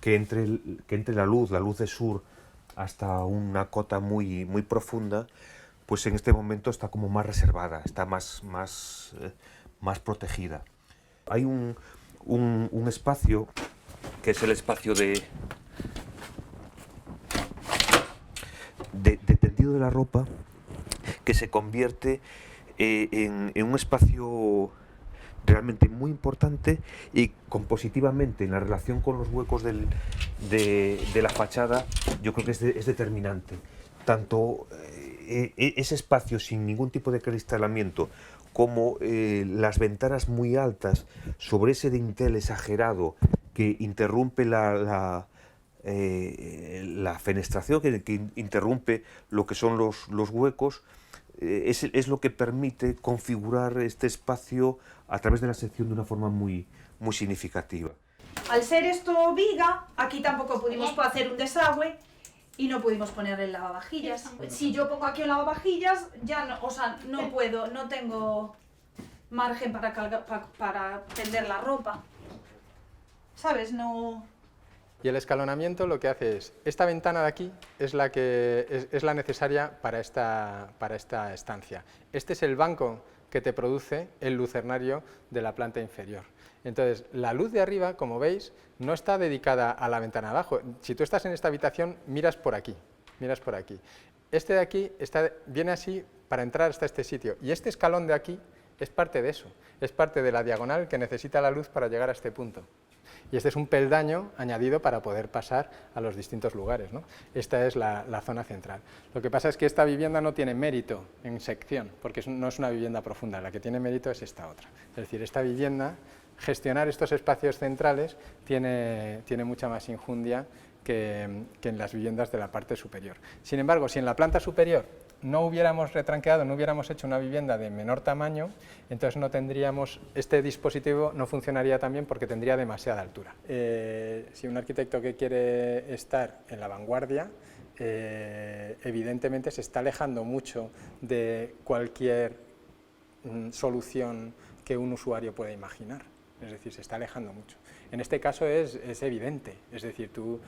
que entre la luz de sur hasta una cota muy profunda, pues en este momento está como más reservada, está más protegida. Hay un espacio que es el espacio de tendido de la ropa, que se convierte en un espacio realmente muy importante, y compositivamente en la relación con los huecos de la fachada yo creo que es determinante. Tanto ese espacio sin ningún tipo de cristalamiento como las ventanas muy altas sobre ese dintel exagerado que interrumpe la fenestración, que interrumpe lo que son los huecos, es lo que permite configurar este espacio a través de la sección de una forma muy significativa. Al ser esto viga, aquí tampoco pudimos hacer un desagüe y no pudimos poner el lavavajillas. Si yo pongo aquí un lavavajillas, ya no, o sea, no puedo, no tengo margen para tender la ropa. ¿Sabes? No. Y el escalonamiento lo que hace es, esta ventana de aquí es la que es la necesaria para esta estancia. Este es el banco que te produce el lucernario de la planta inferior. Entonces, la luz de arriba, como veis, no está dedicada a la ventana de abajo. Si tú estás en esta habitación, miras por aquí, miras por aquí. Este de aquí viene así para entrar hasta este sitio, y este escalón de aquí es parte de eso, es parte de la diagonal que necesita la luz para llegar a este punto. Y este es un peldaño añadido para poder pasar a los distintos lugares, ¿no? Esta es la zona central. Lo que pasa es que esta vivienda no tiene mérito en sección, porque no es una vivienda profunda, la que tiene mérito es esta otra. Es decir, esta vivienda, gestionar estos espacios centrales tiene mucha más injundia que en las viviendas de la parte superior. Sin embargo, si en la planta superior no hubiéramos retranqueado, no hubiéramos hecho una vivienda de menor tamaño, entonces no tendríamos, este dispositivo no funcionaría tan bien porque tendría demasiada altura. Si un arquitecto que quiere estar en la vanguardia, evidentemente se está alejando mucho de cualquier solución que un usuario pueda imaginar, es decir, se está alejando mucho. En este caso es evidente, es decir, tú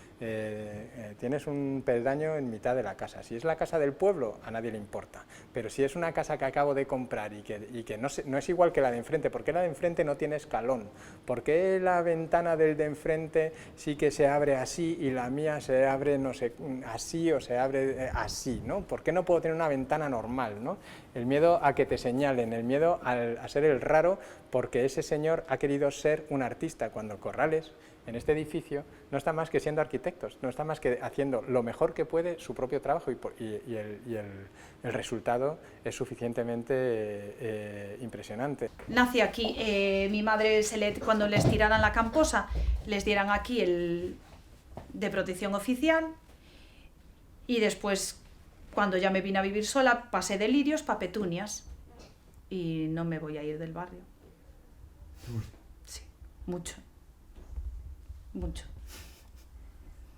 tienes un peldaño en mitad de la casa. Si es la casa del pueblo, a nadie le importa, pero si es una casa que acabo de comprar y que no es igual que la de enfrente, ¿por qué la de enfrente no tiene escalón? ¿Por qué la ventana del de enfrente sí que se abre así y la mía se abre, no sé, así o se abre así, ¿no? ¿Por qué no puedo tener una ventana normal, ¿no? El miedo a que te señalen, el miedo a ser el raro porque ese señor ha querido ser un artista, cuando Corrales, en este edificio, no está más que siendo arquitectos, no está más que haciendo lo mejor que puede su propio trabajo y el resultado es suficientemente impresionante. Nací aquí, mi madre cuando les tiraran la camposa, les dieran aquí el de protección oficial y después, cuando ya me vine a vivir sola, pasé de lirios para petunias y no me voy a ir del barrio. Sí, mucho. Mucho.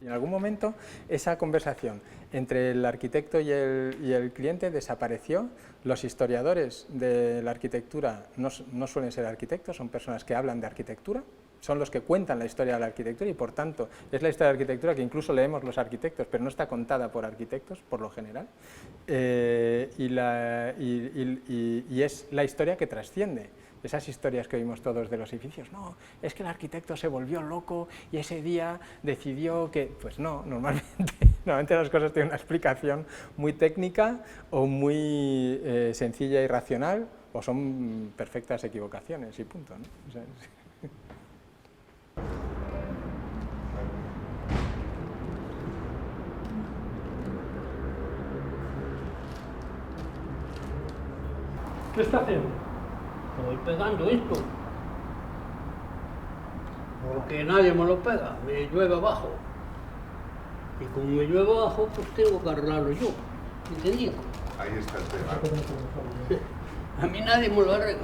Y en algún momento esa conversación entre el arquitecto y el cliente desapareció. Los historiadores de la arquitectura no suelen ser arquitectos, son personas que hablan de arquitectura, son los que cuentan la historia de la arquitectura y por tanto es la historia de la arquitectura que incluso leemos los arquitectos, pero no está contada por arquitectos por lo general, y es la historia que trasciende. Esas historias que oímos todos de los edificios, no, es que el arquitecto se volvió loco y ese día decidió que... Pues no, normalmente las cosas tienen una explicación muy técnica o muy sencilla y racional, o son perfectas equivocaciones y punto, ¿no? O sea, sí. ¿Qué está haciendo? Estoy pegando esto, porque nadie me lo pega, me llueve abajo. Y como me llueve abajo, pues tengo que arreglarlo yo, ¿entendido? Ahí está el tema. A mí nadie me lo arregla,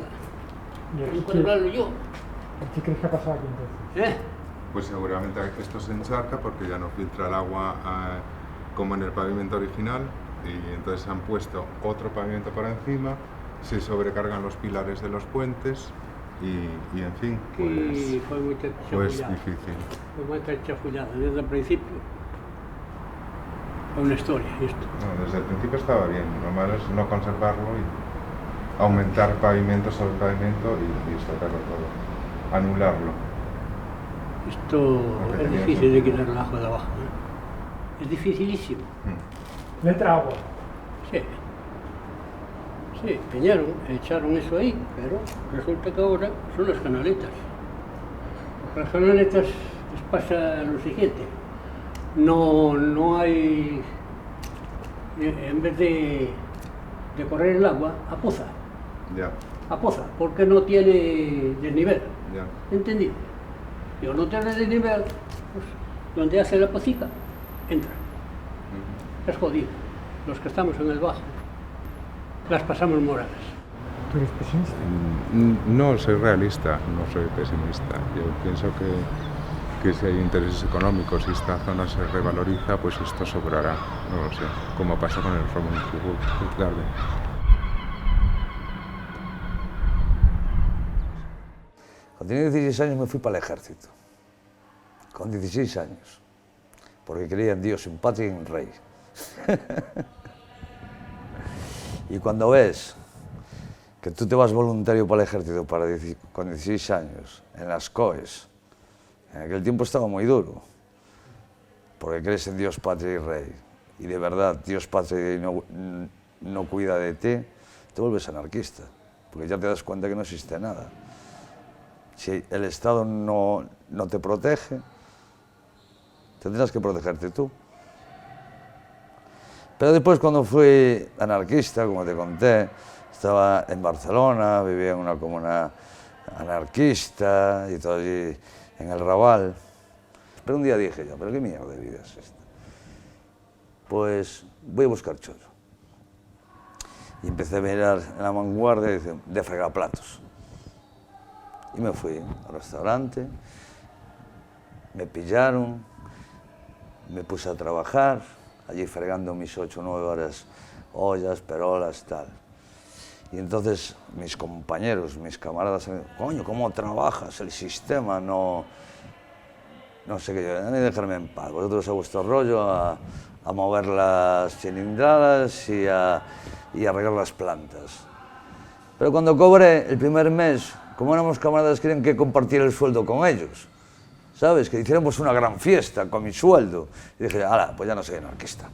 tengo que arreglarlo yo. ¿Qué crees que ha pasado aquí entonces? Pues seguramente esto se encharca porque ya no filtra el agua como en el pavimento original y entonces han puesto otro pavimento por encima. Se sobrecargan los pilares de los puentes y en fin, pues difícil. Fue muy chafullada desde el principio. Fue una historia esto. No, desde el principio estaba bien, lo malo es no conservarlo y aumentar pavimento sobre pavimento y sacarlo todo, anularlo. Esto es difícil de quitar el ajo de abajo, ¿eh? Es dificilísimo. ¿Le entra agua? Sí. Sí, echaron eso ahí, pero resulta que ahora son las canaletas. Las canaletas les pasa lo siguiente, no hay, en vez de correr el agua, apoza. Ya. Apoza, porque no tiene desnivel. Ya. ¿Entendido? Y al no tener desnivel, pues donde hace la pocica, entra. Es jodido. Los que estamos en el bajo las pasamos moradas. ¿Tú eres pesimista? No, soy realista, no soy pesimista. Yo pienso que si hay intereses económicos y esta zona se revaloriza, pues esto sobrará. No lo sé, como pasa con el Roman Garden. Cuando tenía 16 años me fui para el ejército, con 16 años, porque creía en Dios, en patria y en rey. Y cuando ves que tú te vas voluntario para el ejército con 16 años, en las COES, en aquel tiempo estaba muy duro, porque crees en Dios, patria y rey, y de verdad Dios, patria y no cuida de ti, te vuelves anarquista, porque ya te das cuenta que no existe nada. Si el Estado no te protege, tendrás que protegerte tú. Pero después, cuando fui anarquista, como te conté, estaba en Barcelona, vivía en una comuna anarquista y todo allí en el Raval. Pero un día dije yo, ¿pero qué mierda de vida es esta? Pues voy a buscar chollo. Y empecé a mirar en la vanguardia de fregaplatos. Y me fui al restaurante, me pillaron, me puse a trabajar, allí fregando mis 8 o 9 horas, ollas, perolas, tal. Y entonces mis compañeros, mis camaradas, coño, ¿cómo trabajas? El sistema no sé qué, yo, ni dejarme en paz, vosotros a vuestro rollo, a mover las cilindradas y a regar las plantas. Pero cuando cobré el primer mes, como éramos camaradas, querían que compartiera el sueldo con ellos, ¿sabes? Que hiciéramos una gran fiesta con mi sueldo. Y dije, ala, pues ya no soy anarquista,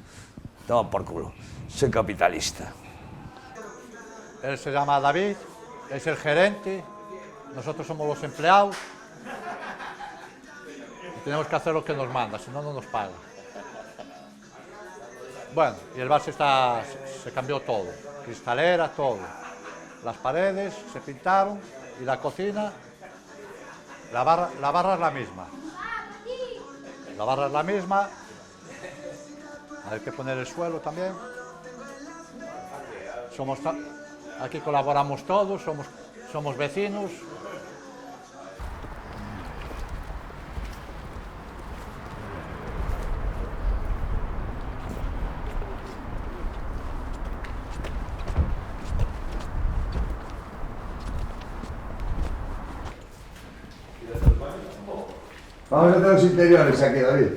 toma por culo, soy capitalista. Él se llama David, es el gerente, nosotros somos los empleados y tenemos que hacer lo que nos manda, si no, no nos paga. Bueno, y el bar se cambió todo, cristalera, todo. Las paredes se pintaron y la cocina, la barra es la misma. La barra es la misma, hay que poner el suelo también. Aquí colaboramos todos, somos vecinos. Vamos a hacer los interiores aquí, David.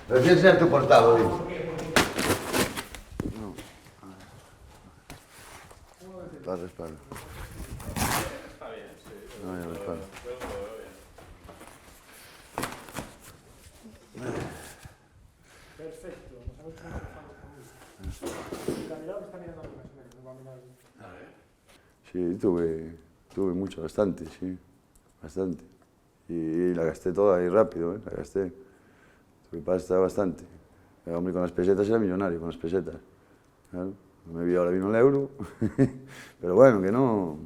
Recién ser tu portado, David. Respaldo. Está bien, sí. No, ya respaldo. Perfecto, nos hemos conectado. La mirada está mirando la persona que nos va a mirar. Sí, tuve mucho, bastante, sí, bastante. Y la gasté toda ahí rápido, la gasté. Tuve pasta bastante. Hombre, con las pesetas era millonario, con las pesetas. Claro. Me vi ahora vino el euro, pero bueno, que no,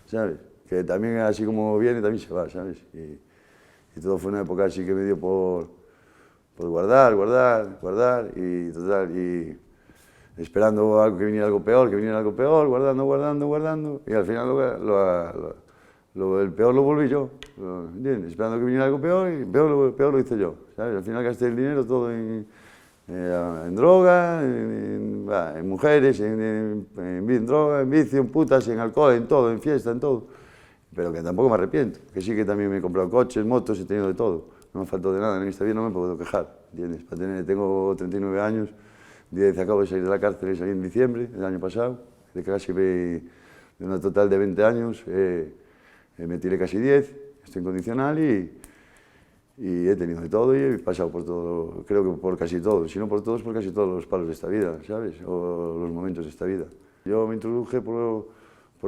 ¿sabes? Que también así como viene, también se va, ¿sabes? Y todo fue una época así que me dio por guardar, y total, y esperando algo, que viniera algo peor, guardando, y al final el peor lo volví yo, ¿entiendes? Esperando que viniera algo peor, y peor lo hice yo, ¿sabes? Al final gasté el dinero todo en droga, en mujeres, en droga, en vicio, en putas, en alcohol, en todo, en fiesta, en todo. Pero que tampoco me arrepiento, que sí que también me he comprado coches, motos, he tenido de todo. No me faltó de nada, en esta vida no me puedo quejar, ¿entiendes? Tengo 39 años, acabo de salir de la cárcel y salí en diciembre del año pasado, de una total de 20 años, me tiré casi 10, estoy incondicional y he tenido de todo y he pasado por todo, creo que por casi todo, si no por todos, por casi todos los palos de esta vida, ¿sabes? O los momentos de esta vida. Yo me introduje por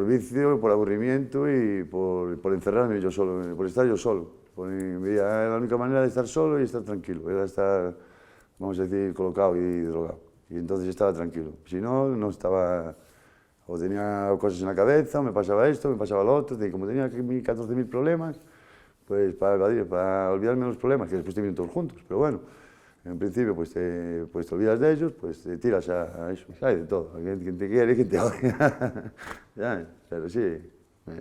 vicio, por aburrimiento y por encerrarme yo solo, por estar yo solo. La única manera de estar solo y estar tranquilo, era estar, vamos a decir, colocado y drogado. Y entonces estaba tranquilo. Si no, no estaba, o tenía cosas en la cabeza, o me pasaba esto, me pasaba lo otro, y como tenía 14.000 problemas, pues para olvidarme de los problemas, que después te vienen todos juntos, pero bueno, en principio pues te olvidas de ellos, pues te tiras a eso, hay de todo, quien te quiere y quien te odia, pero sí,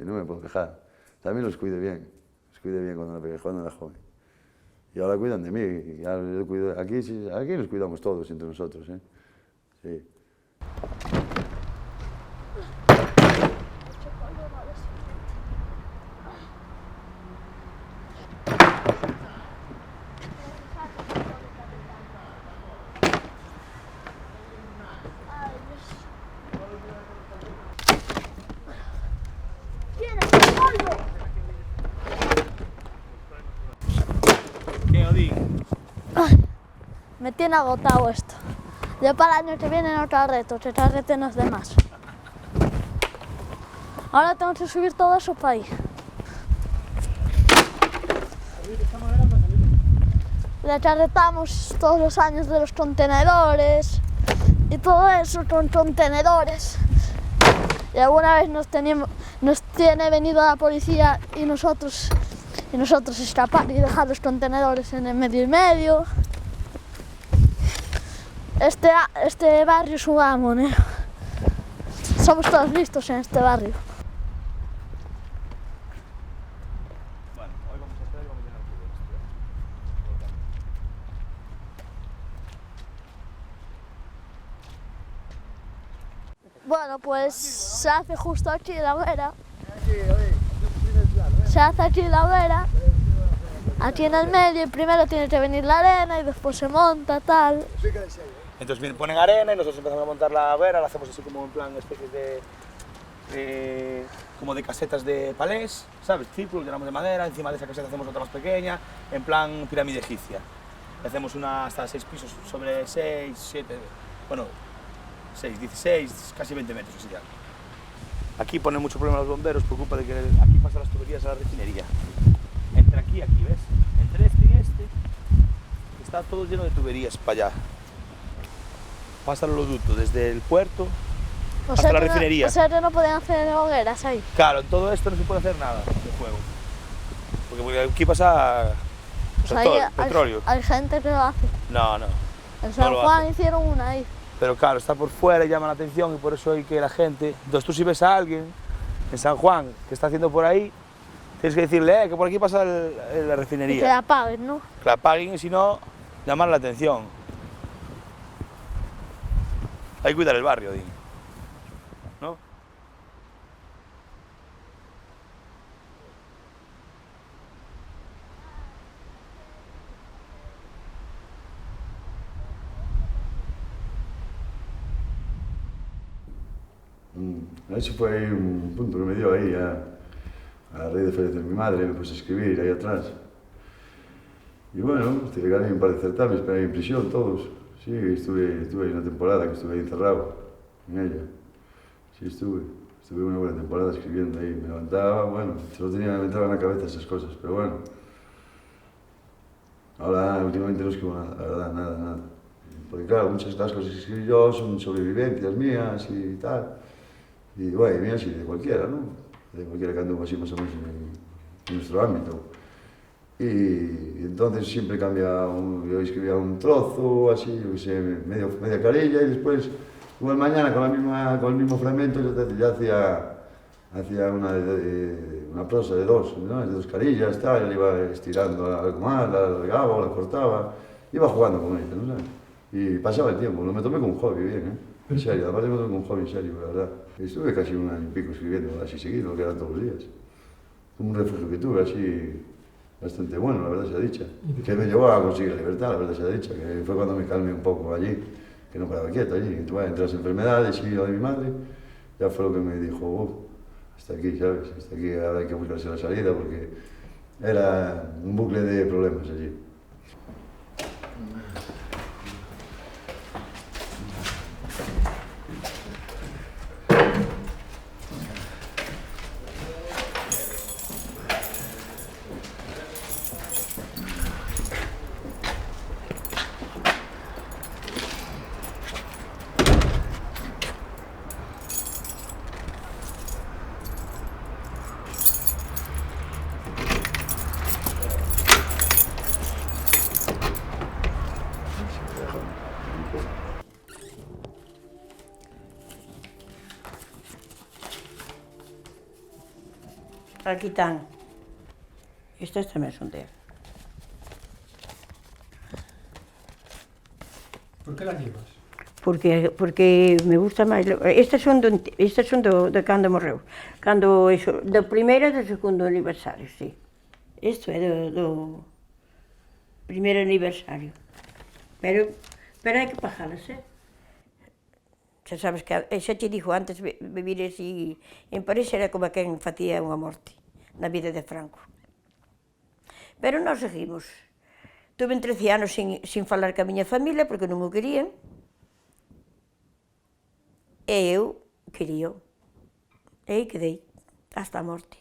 no me puedo quejar, también los cuidé bien cuando era joven, y ahora cuidan de mí, y ahora yo cuido, aquí nos cuidamos todos entre nosotros, sí. Me tiene agotado esto. Yo para el año que viene no trae retos, se trae retos los demás. Ahora tengo que subir todo eso para ahí. Le charretamos todos los años de los contenedores y todo eso con contenedores. Y alguna vez nos tiene venido la policía y nosotros escapar y dejar los contenedores en el medio y medio. Este barrio es un amo, ¿no? somos todos listos en este barrio. Bueno, pues se hace justo aquí la hoguera. Se hace aquí la hoguera, aquí en el medio, y primero tiene que venir la arena y después se monta, tal. Entonces ponen arena y nosotros empezamos a montar la hoguera, la hacemos así como en plan especie como de casetas de palés, ¿sabes? Círculo, llenamos de madera, encima de esa caseta hacemos otra más pequeña, en plan pirámide egipcia. Hacemos una hasta 6 pisos sobre 6, 7, bueno, 6, 16, casi 20 metros así ya. Aquí ponen mucho problema los bomberos, preocupa de que aquí pasan las tuberías a la refinería. Entre aquí y aquí, ¿ves? Entre este y este está todo lleno de tuberías para allá. Pasa el oleoducto desde el puerto hasta la refinería. O sea que no pueden hacer hogueras ahí. Claro, en todo esto no se puede hacer nada de fuego. Porque aquí pasa petróleo. Hay gente que lo hace. No, no. En San Juan hicieron una ahí. Pero claro, está por fuera y llama la atención y por eso hay que la gente... Entonces tú si ves a alguien en San Juan que está haciendo por ahí, tienes que decirle que por aquí pasa la refinería. Y que la apaguen, ¿no? Que la apaguen y si no, llamar la atención. Hay que cuidar el barrio, ¿no? Eso fue ahí un punto que me dio ahí a raíz de fallecer mi madre, me puse a escribir ahí atrás. Y bueno, tiré gané un par de certámenes, pero ahí en prisión todos. Sí, estuve ahí una temporada que estuve ahí encerrado en ella. Sí, estuve una buena temporada escribiendo ahí. Me levantaba, bueno, me entraban en la cabeza esas cosas, pero bueno. Ahora últimamente no escribo nada, la verdad, nada. Porque claro, muchas de las cosas que escribí yo son sobrevivencias mías y tal. Y bueno, mías y de cualquiera, ¿no? De cualquiera que ande así más o menos en nuestro ámbito. Y entonces siempre cambia, yo escribía un trozo, así, yo qué sé, media carilla y después, igual mañana con el mismo fragmento ya hacía una prosa de dos carillas, tal, y la iba estirando algo más, la alargaba o la cortaba, iba jugando con ella, ¿no sabes? Y pasaba el tiempo, lo me tomé como un hobby bien, ¿eh? En serio, además me tomé como un hobby en serio, la verdad. Estuve casi un año y pico escribiendo así seguido, que eran todos los días. Un refugio que tuve así bastante bueno, la verdad sea dicha. Que me llevó a conseguir la libertad, la verdad sea dicha, que fue cuando me calmé un poco allí, que no paraba quieto allí. Entre las enfermedades y lo de mi madre, ya fue lo que me dijo, hasta aquí, ¿sabes? Hasta aquí ahora hay que buscarse la salida porque era un bucle de problemas allí. Aquí están. Estas tamén son de él. Por que la llevas? Porque me gusta máis. Estas son de cando morreu. Cando, do primeiro e do segundo aniversario, sí. Isto é do primeiro aniversario. Pero hai que pagalas, Xa sabes que, xa te dixo antes, vivir así en París era como quen facía unha morte na vida de Franco. Pero nós seguimos. Tuve 13 anos sin falar ca miña familia porque non o querían. E eu quería. E aí quedei, hasta a morte.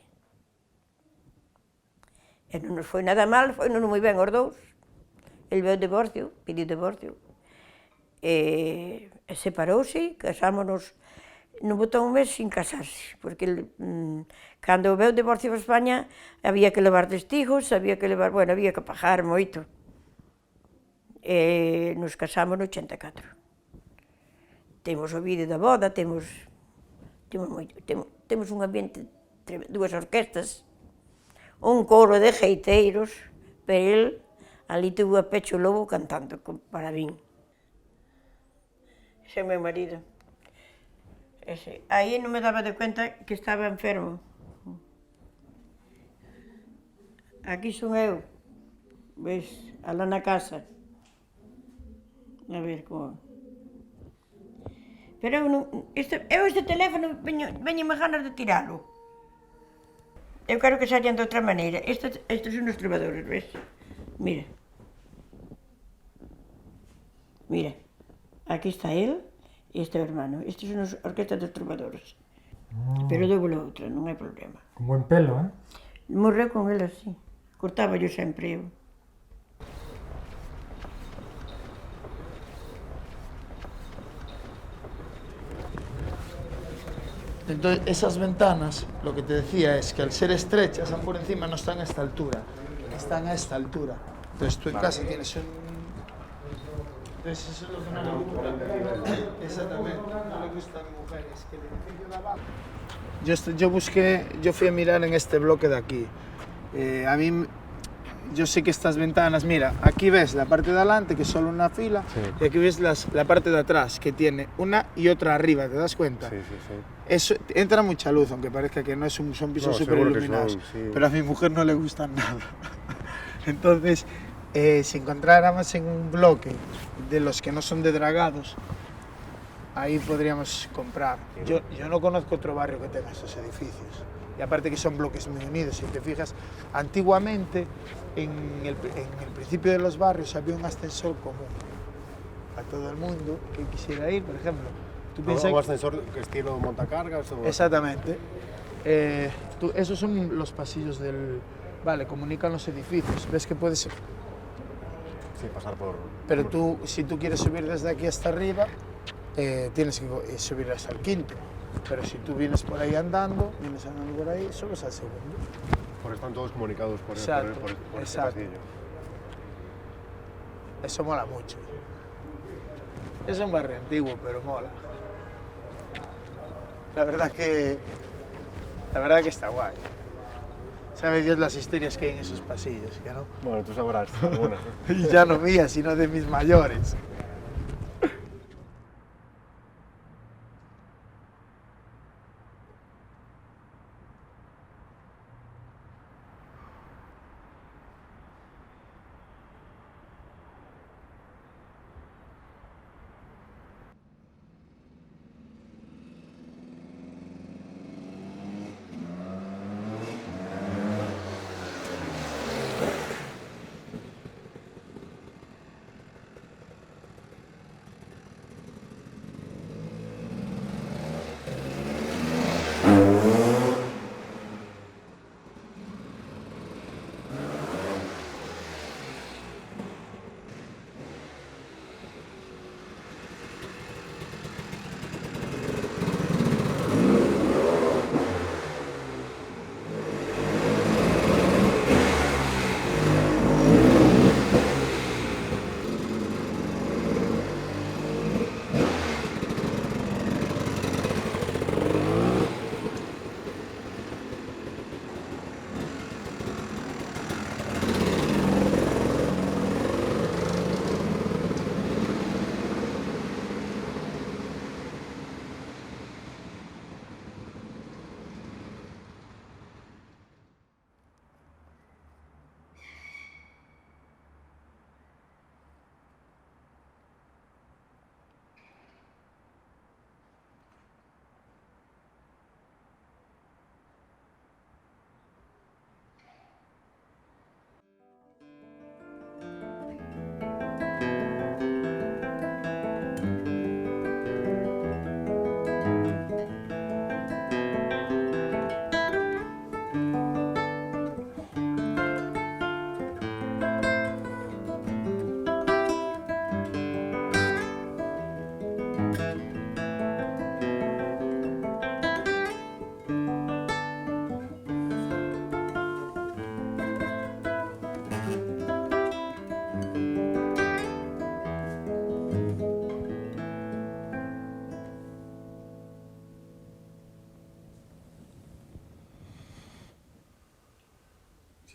E non nos foi nada mal, foi non moi ben os dous. El veu divorcio, pediu divorcio. E separouse, casámonos, non botou un mes sin casarse, porque cando veu divorcio en España había que levar testigos, había que pagar moito. E nos casamos no 84. Temos o vídeo da boda, temos Temos un ambiente, dúas orquestas, un coro de geiteiros, pero el ali tuvo a Pecho Lobo cantando para min. Ese é o meu marido. Aí non me daba de cuenta que estaba enfermo. Aquí son eu, ves, alá na casa. A ver como... Pero este teléfono veñenme ganas de tiralo. Eu quero que sallan de outra maneira. Estes son os trovadores, ves? Mira. Mira. Aquí está él e este é o hermano. Estes son as orquestas dos trovadores. Pero dóbolo outra, non hai problema. Con buen pelo, eh? Morreu con el así. Cortaba yo sempre eu. Entonces, esas ventanas, lo que te decía es que al ser estrechas, por encima no están a esta altura, están a esta altura. Entonces tú en casa tienes un... Entonces eso es lo que no le gusta. Exactamente, no le gusta a mi mujer. Es que yo fui a mirar en este bloque de aquí. A mí, yo sé que estas ventanas, mira, aquí ves la parte de adelante, que es solo una fila, sí. Y aquí ves la parte de atrás, que tiene una y otra arriba, ¿te das cuenta? Sí, sí, sí. Eso, entra mucha luz, aunque parezca que no son pisos súper iluminados, sí. Pero a mi mujer no le gusta nada. Entonces, si encontráramos en un bloque de los que no son de dragados, ahí podríamos comprar. Yo no conozco otro barrio que tenga estos edificios. Y aparte que son bloques muy unidos, si te fijas, antiguamente en el principio de los barrios había un ascensor común a todo el mundo que quisiera ir, por ejemplo. ¿Un ascensor estilo montacargas? O... Exactamente. Esos son los pasillos del... Vale, comunican los edificios. ¿Ves que puedes...? Sí, pasar por... Pero tú, si tú quieres subir desde aquí hasta arriba, tienes que subir hasta el quinto. Pero si tú vienes por ahí andando, subes al segundo. Porque están todos comunicados por este pasillo. Eso mola mucho. Es un barrio antiguo, pero mola. La verdad que está guay. Sabe Dios las historias que hay en esos pasillos, ¿que no? Bueno, tú sabrás alguna. Y ya no mías, sino de mis mayores.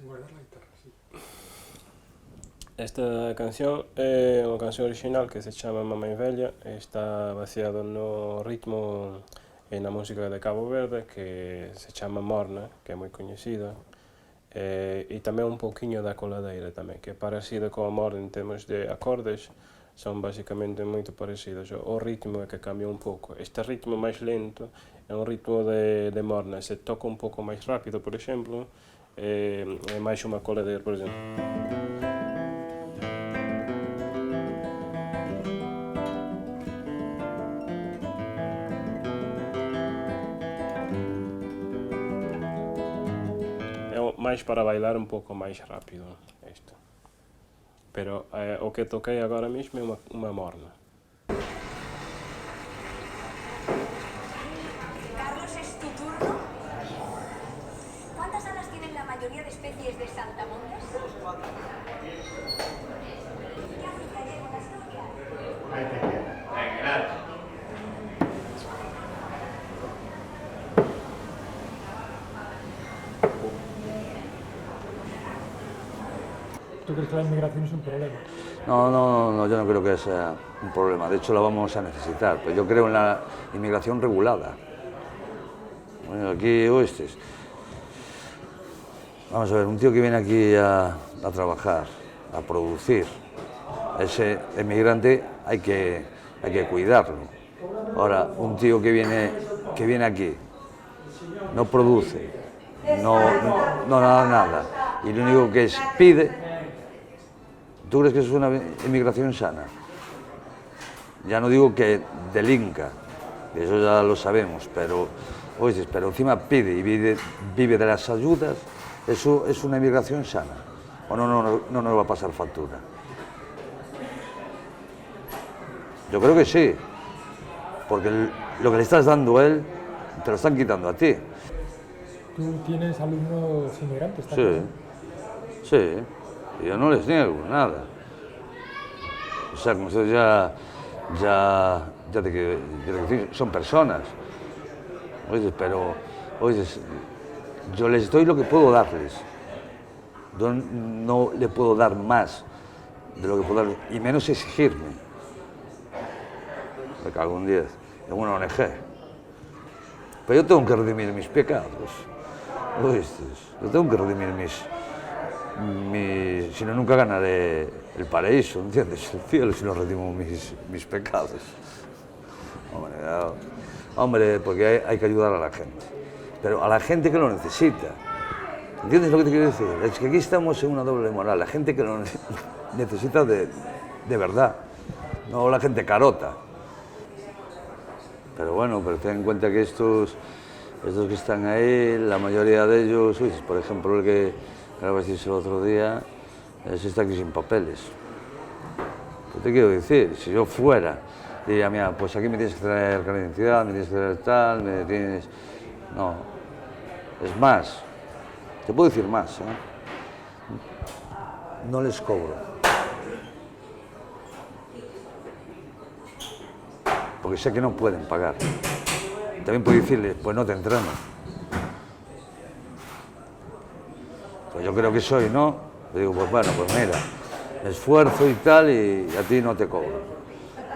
Sin guardar la guitarra, sí. Esta canción é unha canción original que se chama Mamãe Velha, está baseada no ritmo e na música de Cabo Verde que se chama Morna, que é moi coñecida, e tamén un pouquiño da coladeira tamén, que é parecida con a Morna en termos de acordes, son basicamente moito parecidos, o ritmo é que cambia un pouco. Este ritmo máis lento é un ritmo de Morna, se toca un pouco máis rápido, por exemplo, é máis unha coladeira, por exemplo. máis para bailar un pouco máis rápido isto. Pero o que toquei agora mesmo é unha morna. Carlos, es tu turno. ¿Cuántas alas tienen la mayoría de especies de saltamontes? ¿Qué haces gallego en Asturias? Ahí te queda. Venga, ¿Tú crees que la inmigración es un problema? No, yo no creo que sea un problema. De hecho, la vamos a necesitar. Pues yo creo en la inmigración regulada. Bueno, aquí, oístes. Vamos a ver, un tío que viene aquí a trabajar, a producir, ese emigrante hay que cuidarlo. Ahora, un tío que viene aquí, no produce, no da nada, y lo único que pide. ¿Tú crees que eso es una inmigración sana? Ya no digo que delinca, eso ya lo sabemos, pero encima pide y vive de las ayudas, ¿eso es una inmigración sana? ¿O no nos va a pasar factura? Yo creo que sí, porque lo que le estás dando a él, te lo están quitando a ti. ¿Tú tienes alumnos inmigrantes también? Sí. Yo no les niego nada. O sea, como ustedes ya te quiero decir, son personas. Oye, pero yo les doy lo que puedo darles. Yo no le puedo dar más de lo que puedo darles, y menos exigirme. Me cago en 10, en una ONG. Pero yo tengo que redimir mis pecados. ¿Oíste? Yo tengo que redimir si no, nunca ganaré el paraíso, ¿entiendes? El cielo, si no redimo mis pecados. Hombre, porque hay que ayudar a la gente, pero a la gente que lo necesita. ¿Entiendes lo que te quiero decir? Es que aquí estamos en una doble moral, la gente que lo necesita de verdad, no la gente carota. Pero bueno, pero ten en cuenta que estos que están ahí, la mayoría de ellos, por ejemplo, el que acabo de decirse el otro día, ese está aquí sin papeles. ¿Qué te quiero decir? Si yo fuera, diría, mira, pues aquí me tienes que traer carnet de identidad, me tienes que traer tal, me tienes... No, es más, te puedo decir más, ¿eh? No les cobro. Porque sé que no pueden pagar. También puedo decirles, pues no te entreno. Pues yo creo que soy, ¿no? Le digo, pues bueno, pues mira, me esfuerzo y tal, y a ti no te cobro.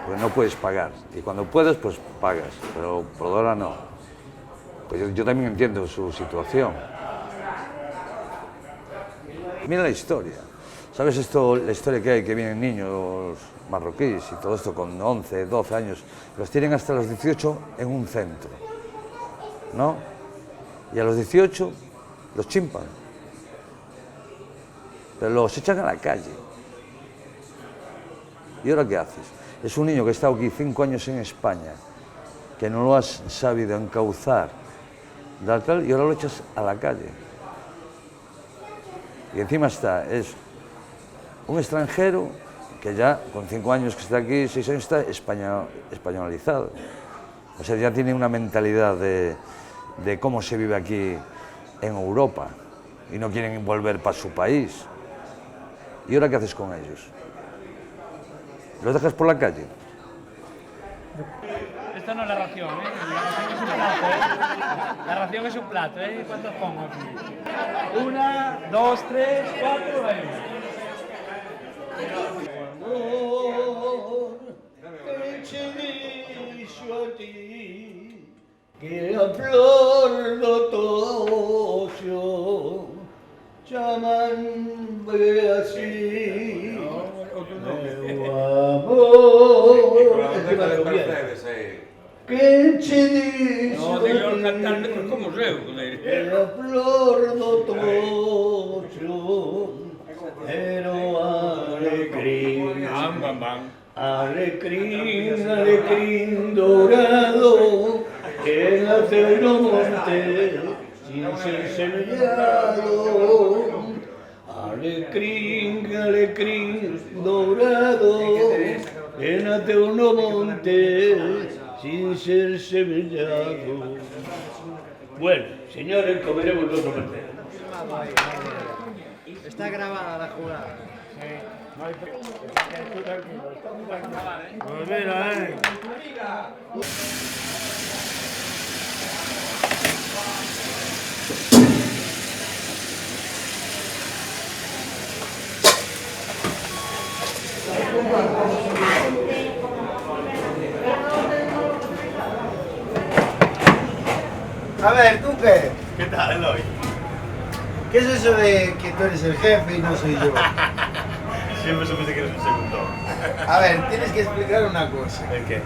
Porque no puedes pagar. Y cuando puedes, pues pagas. Pero por ahora no. Pues yo también entiendo su situación. Mira la historia. ¿Sabes esto, la historia que hay, que vienen niños marroquíes y todo esto con 11, 12 años, los tienen hasta los 18 en un centro, ¿no? Y a los 18 los chimpan, pero los echan a la calle. ¿Y ahora qué haces? Es un niño que ha estado aquí 5 años en España, que no lo has sabido encauzar, tal, y ahora lo echas a la calle. Y encima es un extranjero que ya con 5 años que está aquí, 6 años, está españolizado. O sea, ya tiene una mentalidad de cómo se vive aquí en Europa y no quieren volver para su país. ¿Y ahora qué haces con ellos? ¿Los dejas por la calle? esto no es la ración, ¿eh? La ración es un plato, ¿eh? La ración es un plato, ¿eh? ¿Cuántos pongo aquí? 1, 2, 3, 4, venga. Que a flor do toxo chamanme así meu amor que che dixo No, dilo cantar metros como eu, joder. que a flor do toxo era o alecrim alecrim, alecrim dourado que naceu no monte sin ser semellado. Alecrim, alecrim dourado que naceu no monte sin ser semellado. Bueno, señores, comeremos otro pastel. Está grabada la jugada. Pues mira, A ver, ¿tú qué? ¿Qué tal, Eloy? ¿Qué es eso de que tú eres el jefe y no soy yo? Siempre supiste que eres un segundo. A ver, tienes que explicar una cosa. ¿El qué?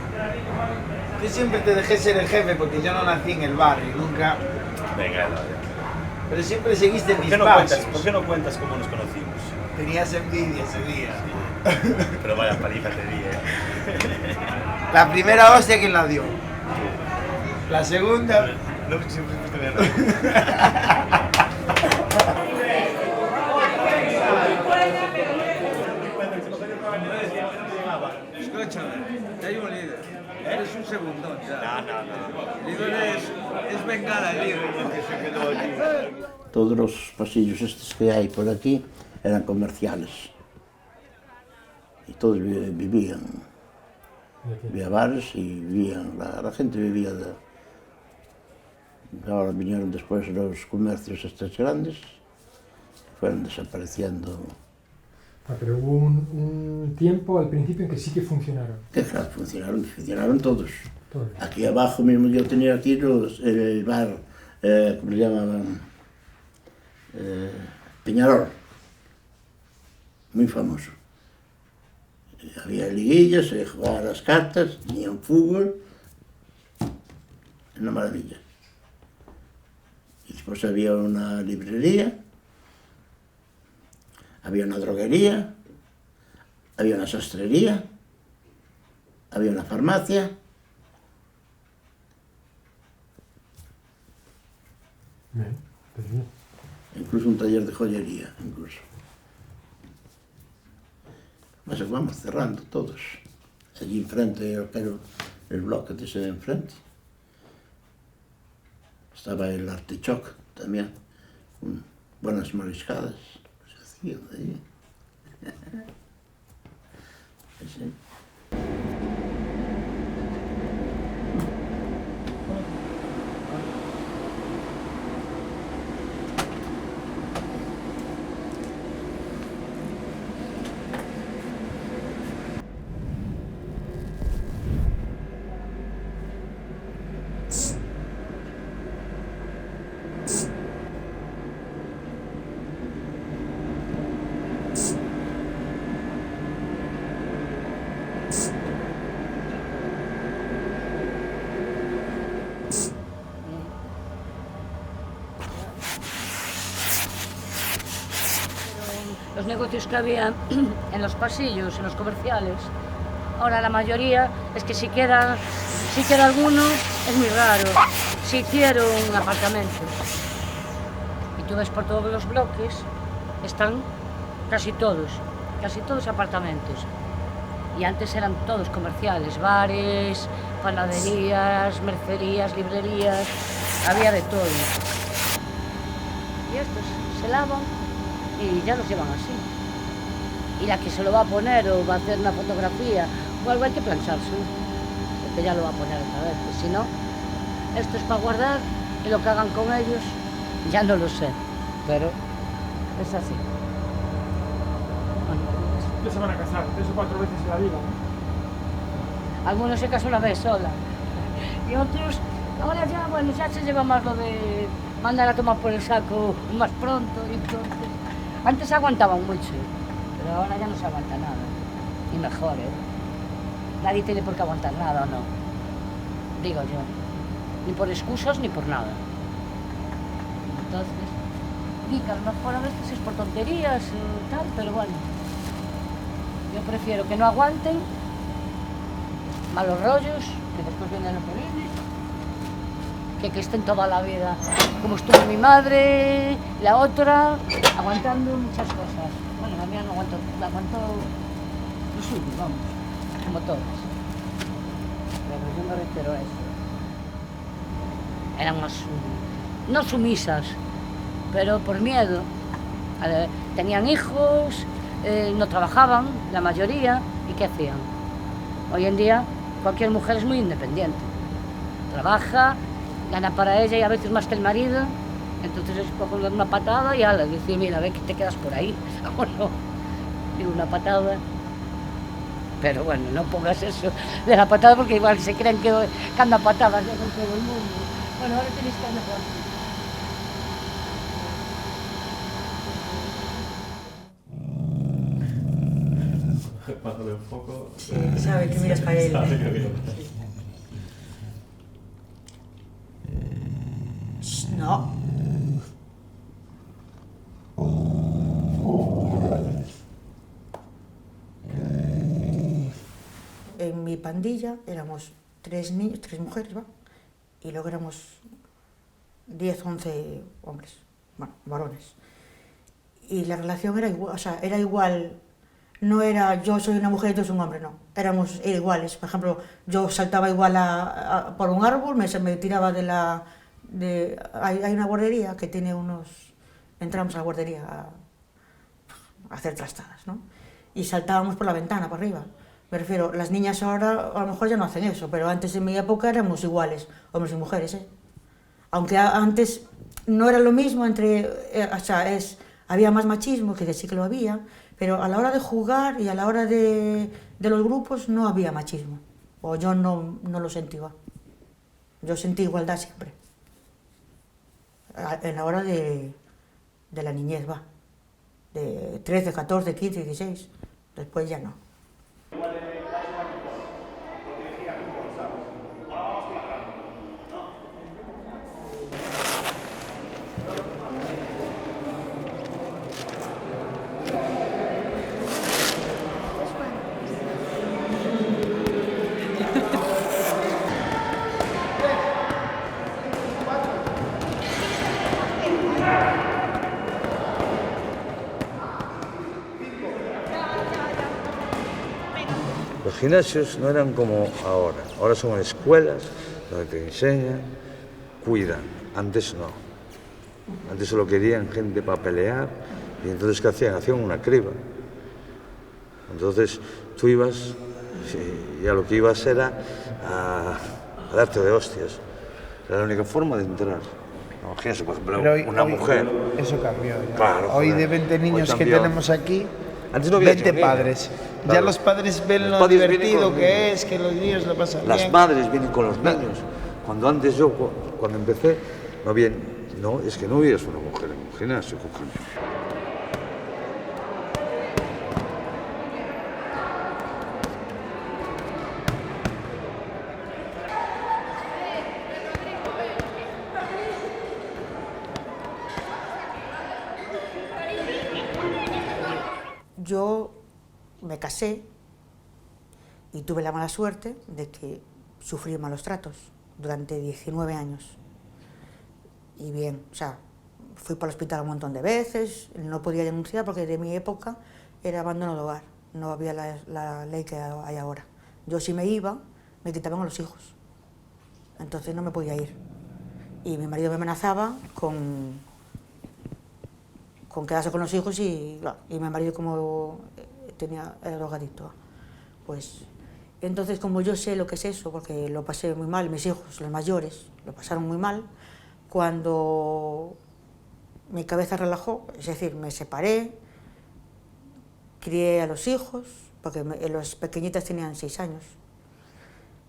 Yo siempre te dejé ser el jefe porque yo no nací en el barrio, nunca. Venga, Eloy. Pero siempre seguiste mis pasos. pasos. ¿Por qué no cuentas cómo nos conocimos? Tenías envidia ese día. Pero vaya paliza te di, ¿eh? La primera hostia, ¿quién la dio? La segunda... No, siempre fuiste mi hermano. Escúchame, hay un líder. Eres un segundón ya. No. Líder es bengala, el líder. Todos los pasillos estos que hay por aquí eran comerciales. Y todos vivían. Había bares y vivían, la gente vivía de... Ahora vinieron después los comercios estos grandes, fueron desapareciendo. Pero hubo un tiempo al principio en que sí que funcionaron. Que claro, funcionaron todos. Aquí abajo mismo yo tenía aquí el bar, ¿cómo se llamaban? Peñarol, muy famoso. Había liguillas, se jugaban las cartas, tenían fútbol, una maravilla. Y después había una librería, había una droguería, había una sastrería, había una farmacia. Incluso un taller de joyería, incluso. Pues vamos cerrando todos. Allí enfrente, el bloque de ese de enfrente. Estaba el Artichoc también, buenas mariscadas se hacían de allí. Sí. Los negocios que había en los pasillos, en los comerciales, ahora la mayoría es que si queda alguno es muy raro. Se hicieron apartamentos y tú ves por todos los bloques, están casi todos apartamentos. Y antes eran todos comerciales, bares, panaderías, mercerías, librerías, había de todo. Y estos se lavan y ya los llevan así. Y la que se lo va a poner o va a hacer una fotografía o algo hay que plancharse. que ya lo va a poner otra vez, pues si no, esto es para guardar y lo que hagan con ellos, ya no lo sé, pero es así. Ya se van a casar 3 o 4 veces en la vida. Algunos se casó una vez sola y otros, ahora ya, bueno, ya se lleva más lo de mandar a tomar por el saco más pronto y entonces, antes aguantaban mucho, pero ahora ya no se aguanta nada, y mejor, Nadie tiene por qué aguantar nada, ¿o no? Digo yo, ni por excusas ni por nada. Entonces, sí, que a lo mejor a veces es por tonterías y tal, pero bueno, yo prefiero que no aguanten malos rollos, que después vienen los peligros, que estén toda la vida, como estuvo mi madre, la otra, aguantando muchas cosas. Bueno, la mía no aguantó, la aguantó lo suyo, vamos, como todas. Pero yo me refiero a eso. Eran más, no sumisas, pero por miedo. Tenían hijos, no trabajaban, la mayoría, ¿y qué hacían? Hoy en día cualquier mujer es muy independiente. Trabaja, gana para ella y a veces más que el marido, entonces es coger una patada y ala, decir, mira, ve que te quedas por ahí, o no, digo una patada, pero bueno, no pongas eso de la patada porque igual se creen que anda patadas ya con todo el mundo. Bueno, ahora tenéis que andar por aquí. Pásale un poco. Sí, sabe que miras para él. Sabe que miras. No. En mi pandilla éramos 3 niños, 3 mujeres, ¿va? Y luego éramos 10, 11 hombres, bueno, varones. Y la relación era igual, o sea, era igual. No era yo soy una mujer y tú eres un hombre, no. Éramos iguales. Por ejemplo, yo saltaba igual por un árbol, me tiraba de la... hay una guardería que tiene unos... Entramos a la guardería a hacer trastadas, ¿no? Y saltábamos por la ventana, para arriba. Me refiero, las niñas ahora a lo mejor ya no hacen eso, pero antes en mi época éramos iguales, hombres y mujeres, ¿eh? Aunque antes no era lo mismo entre... o sea, había más machismo, que sí que lo había, pero a la hora de jugar y a la hora de los grupos no había machismo, o yo no lo sentía. Yo sentí igualdad siempre, en la hora de la niñez, va, de 13, 14, 15, 16, después ya no. Los gimnasios no eran como ahora son escuelas donde te enseñan, cuidan, antes no. Antes solo querían gente para pelear y entonces ¿qué hacían? Hacían una criba. Entonces tú ibas y a lo que ibas era a darte de hostias. Era la única forma de entrar. Imagínense, por ejemplo, una mujer. Eso cambió ya. Claro, hoy joder, de 20 niños que tenemos aquí, antes no había 20 padres. Claro. Ya los padres ven lo divertido que es, que los niños lo pasan bien. Las madres vienen con los niños. Cuando antes yo, cuando empecé, no había... No, es que no veías una mujer en un gimnasio, cojones. Yo me casé y tuve la mala suerte de que sufrí malos tratos durante 19 años. Y bien, o sea, fui para el hospital un montón de veces, no podía denunciar porque de mi época era abandono de hogar, no había la ley que hay ahora. Yo si me iba, me quitaban a los hijos, entonces no me podía ir. Y mi marido me amenazaba con quedarse con los hijos y mi marido como era drogadicto, pues Entonces, como yo sé lo que es eso, porque lo pasé muy mal, mis hijos, los mayores, lo pasaron muy mal, cuando mi cabeza relajó, es decir, me separé, crié a los hijos, porque los pequeñitas tenían 6 años,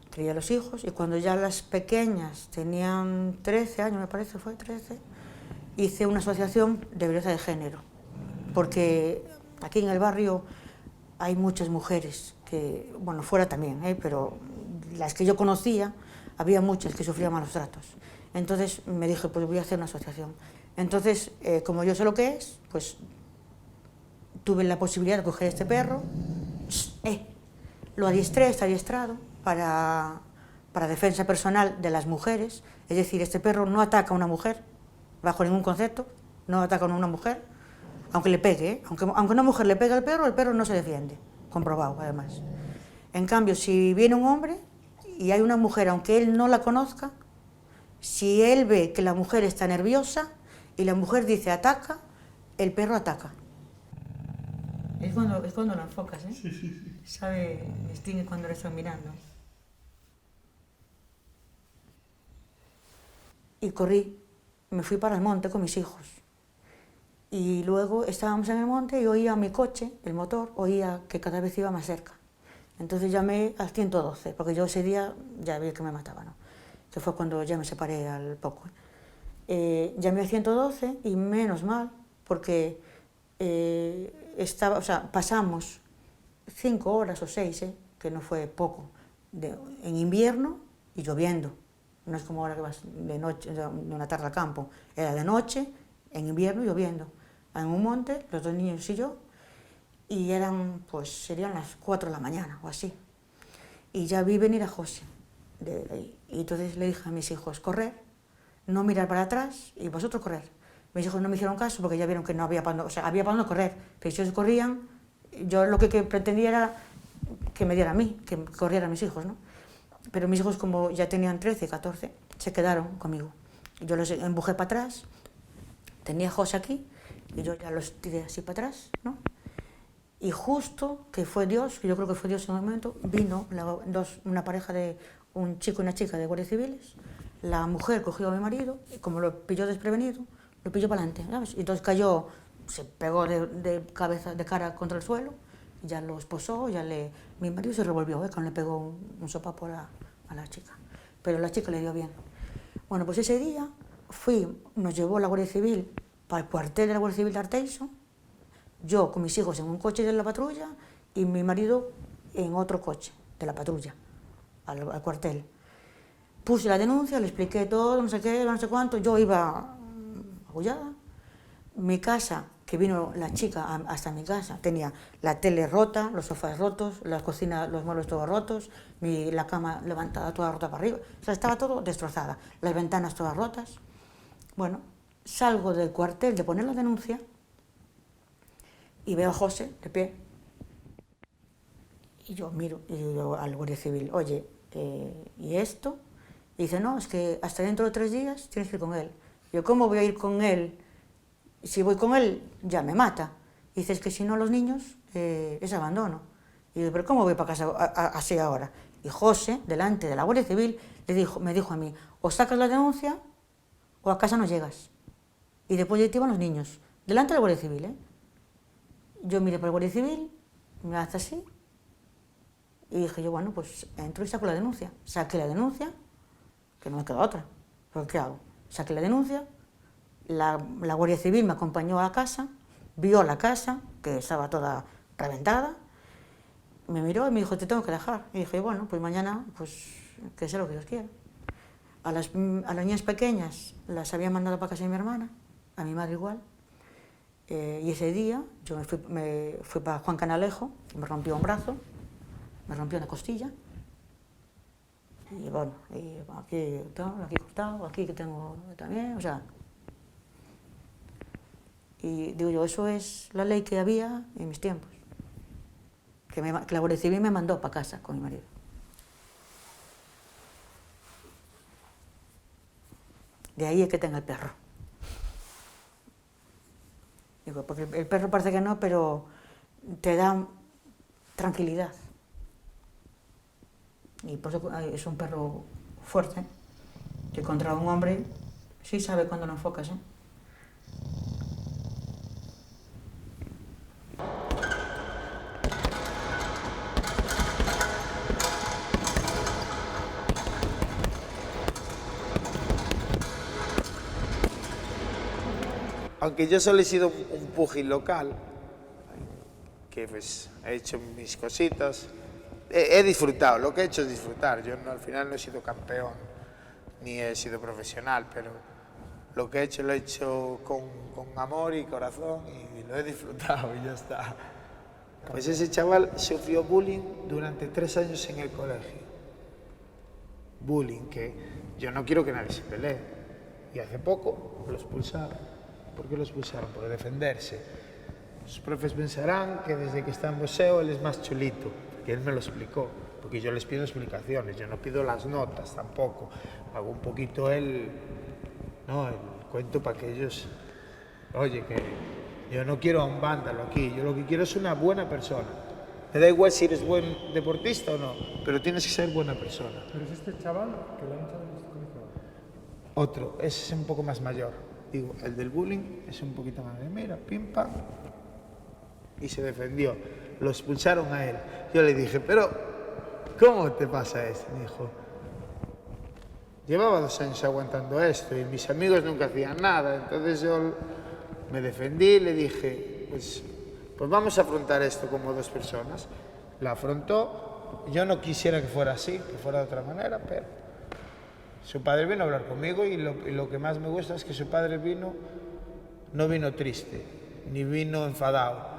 crié a los hijos, y cuando ya las pequeñas tenían 13 años, me parece, fue 13, hice una asociación de violencia de género, porque aquí en el barrio hay muchas mujeres que, bueno, fuera también, pero las que yo conocía, había muchas que sufrían malos tratos. Entonces me dije, pues voy a hacer una asociación. Entonces, como yo sé lo que es, pues tuve la posibilidad de coger este perro, lo adiestré, está adiestrado para defensa personal de las mujeres, es decir, este perro no ataca a una mujer, bajo ningún concepto, no ataca a una mujer, aunque le pegue, aunque una mujer le pegue al perro, el perro no se defiende, comprobado además. En cambio, si viene un hombre y hay una mujer, aunque él no la conozca, si él ve que la mujer está nerviosa y la mujer dice ataca, el perro ataca. Es cuando lo enfocas, ¿eh? Sí, sí, sí. Sabe, distingue cuando le están mirando. Y corrí, me fui para el monte con mis hijos. Y luego estábamos en el monte y oía mi coche, el motor, oía que cada vez iba más cerca. Entonces llamé al 112, porque yo ese día ya vi que me mataba, ¿no? Que fue cuando ya me separé al poco. Llamé al 112 y menos mal, porque pasamos 5 horas o 6, que no fue poco, en invierno y lloviendo. No es como ahora que vas de noche, de una tarde al campo, era de noche, en invierno y lloviendo. En un monte, los 2 niños y yo, y serían las 4 de la mañana o así. Y ya vi venir a José. Y entonces le dije a mis hijos, correr, no mirar para atrás y vosotros correr. Mis hijos no me hicieron caso porque ya vieron que no había para dónde, había para dónde correr, pero si ellos corrían, yo lo que pretendía era que me diera a mí, que corrieran mis hijos, ¿no? Pero mis hijos, como ya tenían 13, 14, se quedaron conmigo. Yo los empujé para atrás, tenía a José aquí, y yo ya los tiré así para atrás, ¿no? Y justo, que fue Dios, que yo creo que fue Dios en el momento, vino una pareja de un chico y una chica de guardias civiles, la mujer cogió a mi marido, y como lo pilló desprevenido, lo pilló para adelante, ¿sabes? Y entonces cayó, se pegó de cara contra el suelo, ya lo esposó, mi marido se revolvió, cuando le pegó un sopapo a la chica, pero la chica le dio bien. Bueno, pues ese día nos llevó la Guardia Civil para el cuartel de la Guardia Civil de Arteixo, yo con mis hijos en un coche de la patrulla y mi marido en otro coche de la patrulla, al cuartel. Puse la denuncia, le expliqué todo, no sé qué, no sé cuánto, yo iba agullada. Mi casa, que vino la chica hasta mi casa, tenía la tele rota, los sofás rotos, la cocina, los muebles todos rotos, la cama levantada toda rota para arriba, o sea, estaba todo destrozada, las ventanas todas rotas. Bueno, salgo del cuartel de poner la denuncia y veo a José de pie. Y yo miro y digo al Guardia Civil, oye, ¿y esto? Y dice, no, es que hasta dentro de 3 días tienes que ir con él. Yo, ¿cómo voy a ir con él? Si voy con él, ya me mata. Y dice, es que si no los niños, es abandono. Y digo, ¿pero cómo voy para casa así ahora? Y José, delante de la Guardia Civil, me dijo a mí, o sacas la denuncia o a casa no llegas. Y después ya te iban los niños, delante de la Guardia Civil, ¿eh? Yo miré para la Guardia Civil, me hace así, y dije yo, bueno, pues entro y saco la denuncia. Saqué la denuncia, que no me queda otra, pero ¿qué hago? Saqué la denuncia, la Guardia Civil me acompañó a la casa, vio la casa, que estaba toda reventada, me miró y me dijo, te tengo que dejar. Y dije, bueno, pues mañana, pues que sea lo que Dios quiera. A las niñas pequeñas las había mandado para casa de mi hermana, a mi madre igual, y ese día yo me fui para Juan Canalejo, me rompió un brazo, me rompió una costilla, y bueno, aquí cortado, aquí que tengo también, o sea. Y digo yo, eso es la ley que había en mis tiempos, que la Guardia Civil me mandó para casa con mi marido. De ahí es que tenga el perro. Digo, porque el perro parece que no, pero te da tranquilidad. Y por eso es un perro fuerte, que contra un hombre sí sabe cuándo lo enfocas, ¿eh? Aunque yo solo he sido un pugil local, que pues he hecho mis cositas, he disfrutado, lo que he hecho es disfrutar. Yo al final no he sido campeón, ni he sido profesional, pero lo que he hecho lo he hecho con amor y corazón y lo he disfrutado y ya está. Pues ese chaval sufrió bullying durante 3 años en el colegio. Bullying, que yo no quiero que nadie se pelee. Y hace poco lo expulsaron. ¿Por qué lo expulsaron? Por defenderse. Los profes pensarán que desde que está en boxeo él es más chulito, que él me lo explicó, porque yo les pido explicaciones, yo no pido las notas tampoco, hago un poquito el cuento para que ellos, oye, que yo no quiero a un vándalo aquí, yo lo que quiero es una buena persona. Me da igual si eres buen deportista o no, pero tienes que ser buena persona. ¿Pero es este chaval que lo han echado en este colegio? Otro, ese es un poco más mayor. Digo, el del bullying es un poquito más de mira, pim, pam, y se defendió. Lo expulsaron a él. Yo le dije, pero, ¿cómo te pasa esto? Me dijo, llevaba 2 años aguantando esto y mis amigos nunca hacían nada. Entonces yo me defendí y le dije, pues vamos a afrontar esto como 2 personas. La afrontó. Yo no quisiera que fuera así, que fuera de otra manera, pero su padre vino a hablar conmigo y lo que más me gusta es que su padre no vino triste, ni vino enfadado.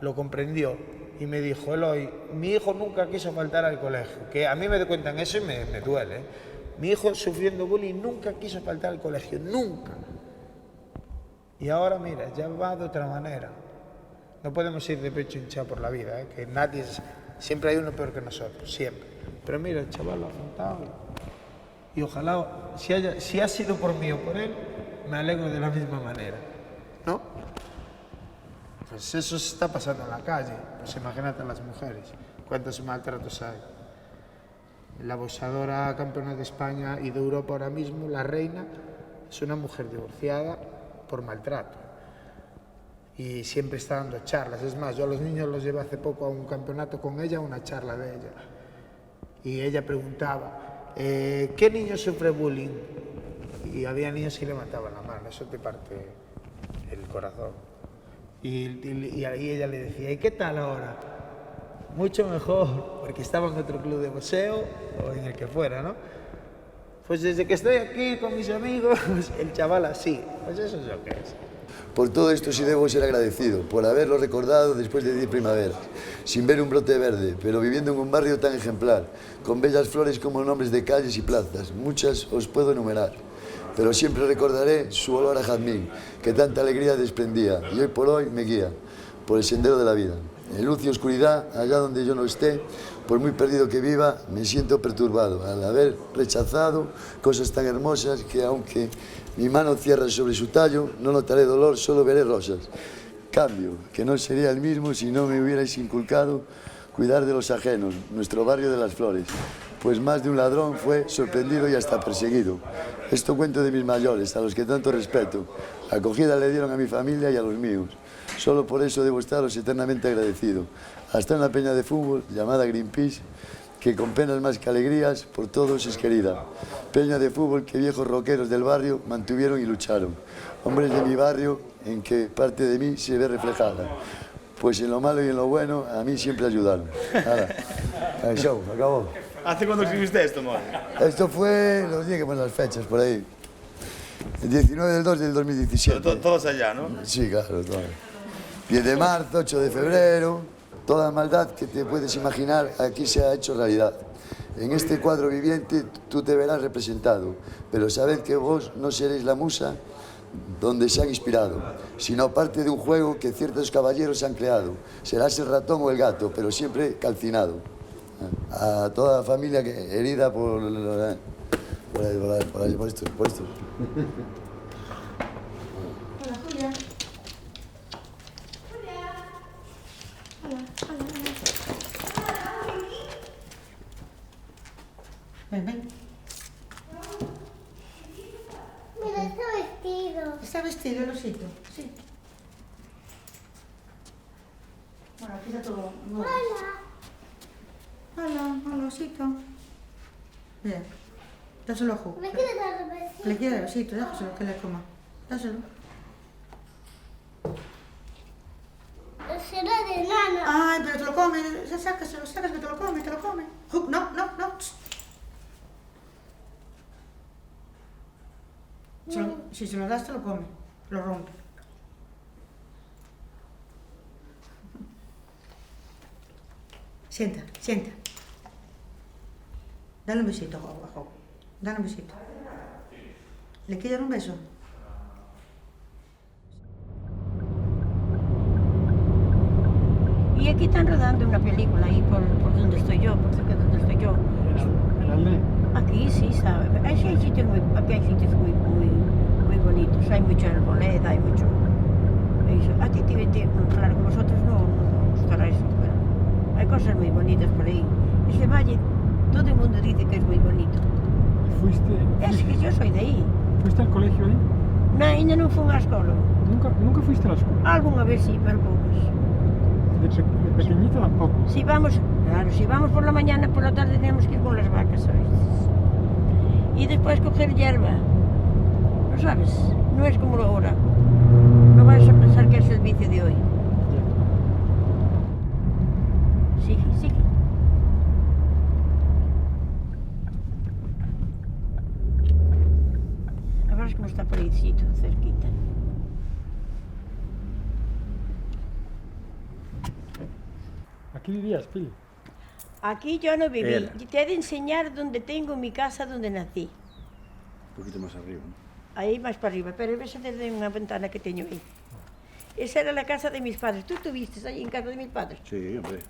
Lo comprendió y me dijo, Eloy, mi hijo nunca quiso faltar al colegio, que a mí me cuentan eso y me duele. Mi hijo sufriendo bullying nunca quiso faltar al colegio, nunca. Y ahora mira, ya va de otra manera. No podemos ir de pecho hinchado por la vida, que nadie, siempre hay uno peor que nosotros, siempre. Pero mira, el chaval lo ha afrontado. Y ojalá, si ha sido por mí o por él, me alegro de la misma manera, ¿no? Pues eso se está pasando en la calle. Pues imagínate a las mujeres, cuántos maltratos hay. La boxeadora campeona de España y de Europa ahora mismo, la reina, es una mujer divorciada por maltrato. Y siempre está dando charlas. Es más, yo a los niños los llevé hace poco a un campeonato con ella, una charla de ella. Y ella preguntaba, ¿qué niño sufre bullying? Y había niños que levantaban la mano, eso te parte el corazón. Y ahí ella le decía, ¿y qué tal ahora? Mucho mejor, porque estaba en otro club de boxeo o en el que fuera, ¿no? Pues desde que estoy aquí con mis amigos, el chaval así, pues eso es lo que es. Por todo esto sí debo ser agradecido, por haberlo recordado después de 10 primaveras, sin ver un brote verde, pero viviendo en un barrio tan ejemplar, con bellas flores como nombres de calles y plazas, muchas os puedo enumerar, pero siempre recordaré su olor a jazmín, que tanta alegría desprendía, y hoy por hoy me guía por el sendero de la vida. En luz y oscuridad, allá donde yo no esté, por muy perdido que viva, me siento perturbado al haber rechazado cosas tan hermosas que aunque mi mano cierra sobre su tallo, no notaré dolor, solo veré rosas. Cambio, que no sería el mismo si no me hubierais inculcado cuidar de los ajenos, nuestro barrio de las flores, pues más de un ladrón fue sorprendido y hasta perseguido. Esto cuento de mis mayores, a los que tanto respeto. Acogida le dieron a mi familia y a los míos. Solo por eso debo estaros eternamente agradecido. Hasta una peña de fútbol llamada Greenpeace, que con penas más que alegrías por todos es querida. Peña de fútbol que viejos rockeros del barrio mantuvieron y lucharon. Hombres de mi barrio en que parte de mí se ve reflejada. Pues en lo malo y en lo bueno a mí siempre ayudaron. Nada, el show, acabó. ¿Hace cuándo escribiste esto, Mori? Esto fue, los días que ponen las fechas por ahí. El 19 del 2 del 2017. Pero todos allá, ¿no? Sí, claro, todos. 10 de marzo, 8 de febrero, toda maldad que te puedes imaginar aquí se ha hecho realidad. En este cuadro viviente tú te verás representado, pero sabed que vos no seréis la musa donde se han inspirado, sino parte de un juego que ciertos caballeros han creado. Serás el ratón o el gato, pero siempre calcinado. A toda la familia herida por esto. Hola, Julia. osito, sí. Bueno, aquí está todo nuevo. Hola, osito. Mira, dáselo a Ju. ¿Me quieres dar el besito? Le quiere el osito, déjaselo que le coma. Dáselo. Será de nana. Ay, pero te lo come, sácaselo, que te lo come. Ju, no. Si se lo das, te lo come, lo rompe. Sienta. Dale un besito a Joco. Dale un besito. ¿Le quieres dar un beso? Y aquí están rodando una película ahí por donde estoy yo, por cerca de donde estoy yo. ¿En Aldea? Aquí sí, ¿sabes? Aquí hay sitios muy bonitos. Hay mucha arboleda, hay mucho... Eso. A ti, claro, que vosotros no gustará eso, pero hay cosas muy bonitas por ahí. Ese valle, todo el mundo dice que es muy bonito. Es que yo soy de ahí. ¿Fuiste al colegio ahí? No, ainda non fui á escola. ¿Nunca fuiste a la escuela? Alguna vez sí, pero poucas. De pequeñita tampoco. Si vamos por la mañana, por la tarde tenemos que ir con las vacas, ¿sabes? Y después coger hierba. ¿No sabes? No es como ahora. No vas a pensar que es el vicio de hoy. Sigue. A ver cómo está por ahí, cerquita. ¿Aquí vivías, Pili? Aquí yo no viví. Era. Te he de enseñar dónde tengo mi casa, donde nací. Un poquito más arriba, ¿no? Ahí más para arriba, pero ves desde una ventana que tengo ahí. Esa era la casa de mis padres. ¿Tú estuviste ahí en casa de mis padres? Sí, hombre.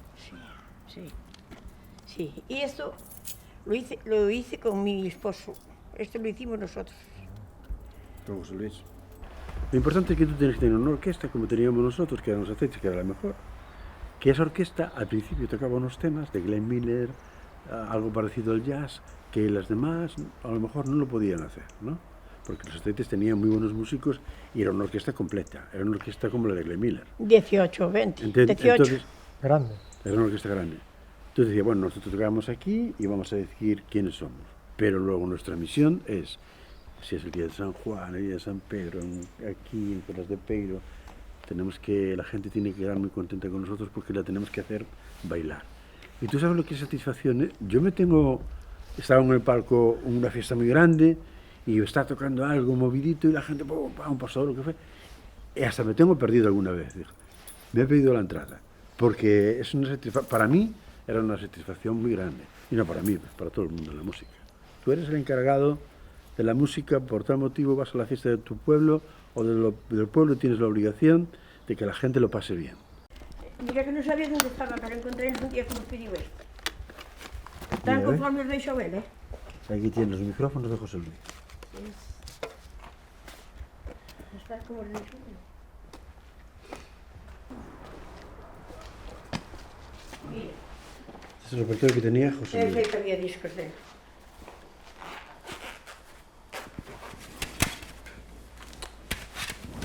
Sí. Y esto lo hice con mi esposo. Esto lo hicimos nosotros. Con José Luis. Lo importante es que tú tienes que tener una orquesta como teníamos nosotros, que eran los Aceites, que era la mejor. Que esa orquesta al principio tocaba unos temas de Glenn Miller, algo parecido al jazz, que las demás a lo mejor no lo podían hacer, ¿no? Porque los Aceites tenían muy buenos músicos y era una orquesta completa, era una orquesta como la de Glenn Miller. 18, 20, 18. Entonces, grande. Era una orquesta grande. Entonces decía, bueno, nosotros tocamos aquí y vamos a decir quiénes somos. Pero luego nuestra misión es, si es el día de San Juan, el día de San Pedro, aquí en Coras de Peiro, la gente tiene que quedar muy contenta con nosotros porque la tenemos que hacer bailar. Y tú sabes lo que es satisfacción, ¿eh? Estaba en el palco una fiesta muy grande y está tocando algo movidito y la gente, un pasador, lo que fue. Y hasta me tengo perdido alguna vez. Me he pedido la entrada, porque es para mí era una satisfacción muy grande. Y no para mí, para todo el mundo de la música. Tú eres el encargado de la música, por tal motivo vas a la fiesta de tu pueblo o del pueblo, tienes la obligación de que la gente lo pase bien. Mira que no sabía dónde estaba, pero encontré un día como pidió esto. Están conforme el de él, ¿eh? Aquí tienes los micrófonos de José Luis. Están como el de Joel. Mira. Este es el repertorio que tenía José Luis. Ese que había discos de él.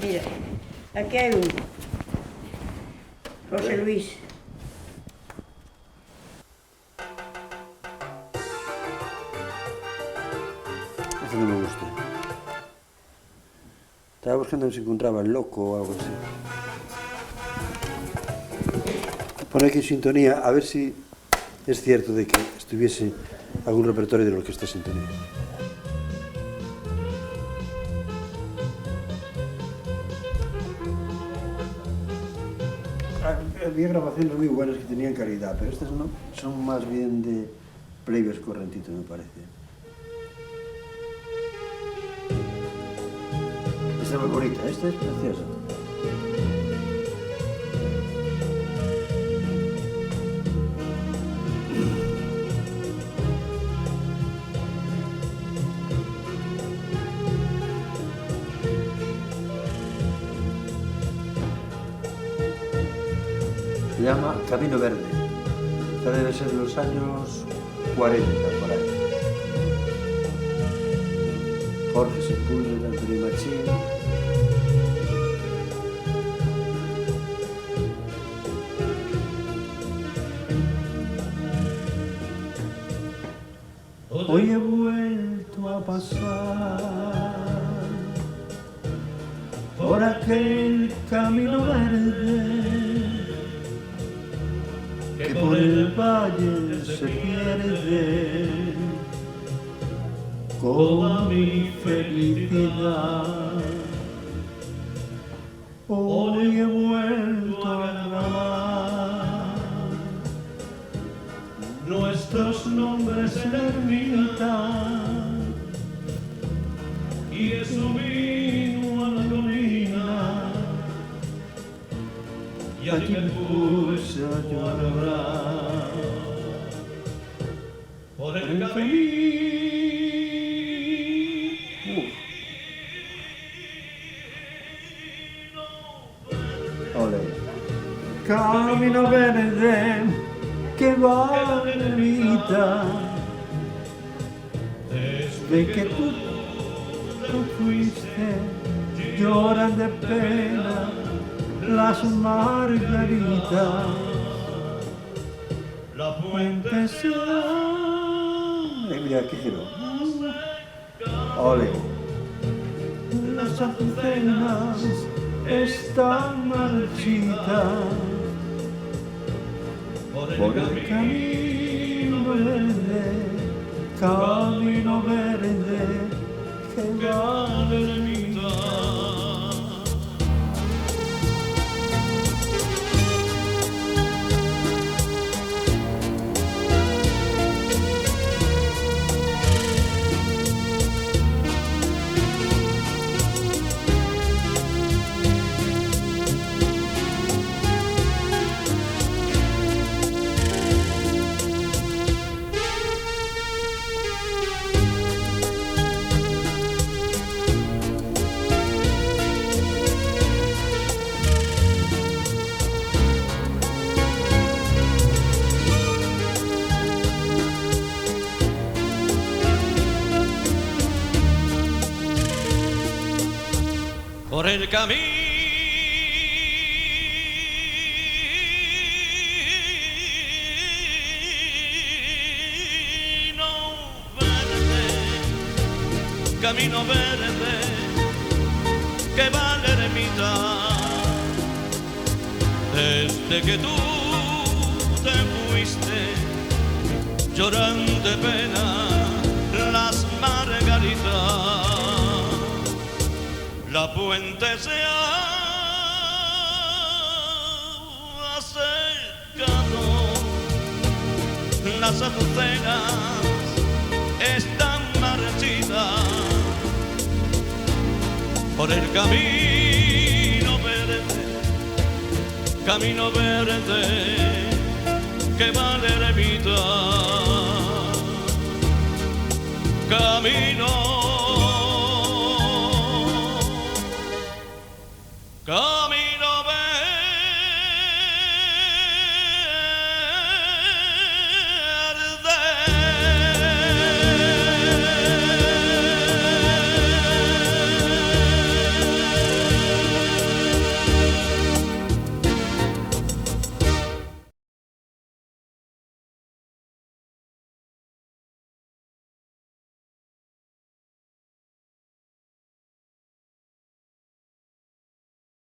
Mira, aquí hay uno. José Luis. Este no me gusta. Estaba buscando si encontraba el loco o algo así. Pon aquí sintonía, a ver si es cierto de que estuviese algún repertorio de la orquesta sintonía. Había grabaciones muy buenas que tenían calidad, pero estas no, son más bien de playback correntito, me parece. Esta es muy bonita, esta es preciosa. Se llama Camino Verde. Esta debe ser de los años 40, por ahí. Jorge Sepúlveda, Antonio Machín. hoy he vuelto a pasar por aquel camino verde que por el valle se pierde con mi felicidad. Hoy he vuelto a grabar nuestros nombres en la ermita y he subido a la colina y allí me puse a llorar por el camino. Camino verde que va de la ermita, desde que tú te fuiste, lloran de pena las margaritas. La fuente se mira, qué giro. Ole. Las azucenas están marchitas por el camino verde que va de la ermita. Por el camino verde, camino verde que va a la ermita, desde que tú te fuiste, lloran de pena las margaritas. La puente se ha secado, las azucenas están marchitas por el camino verde que va de la ermita. Camino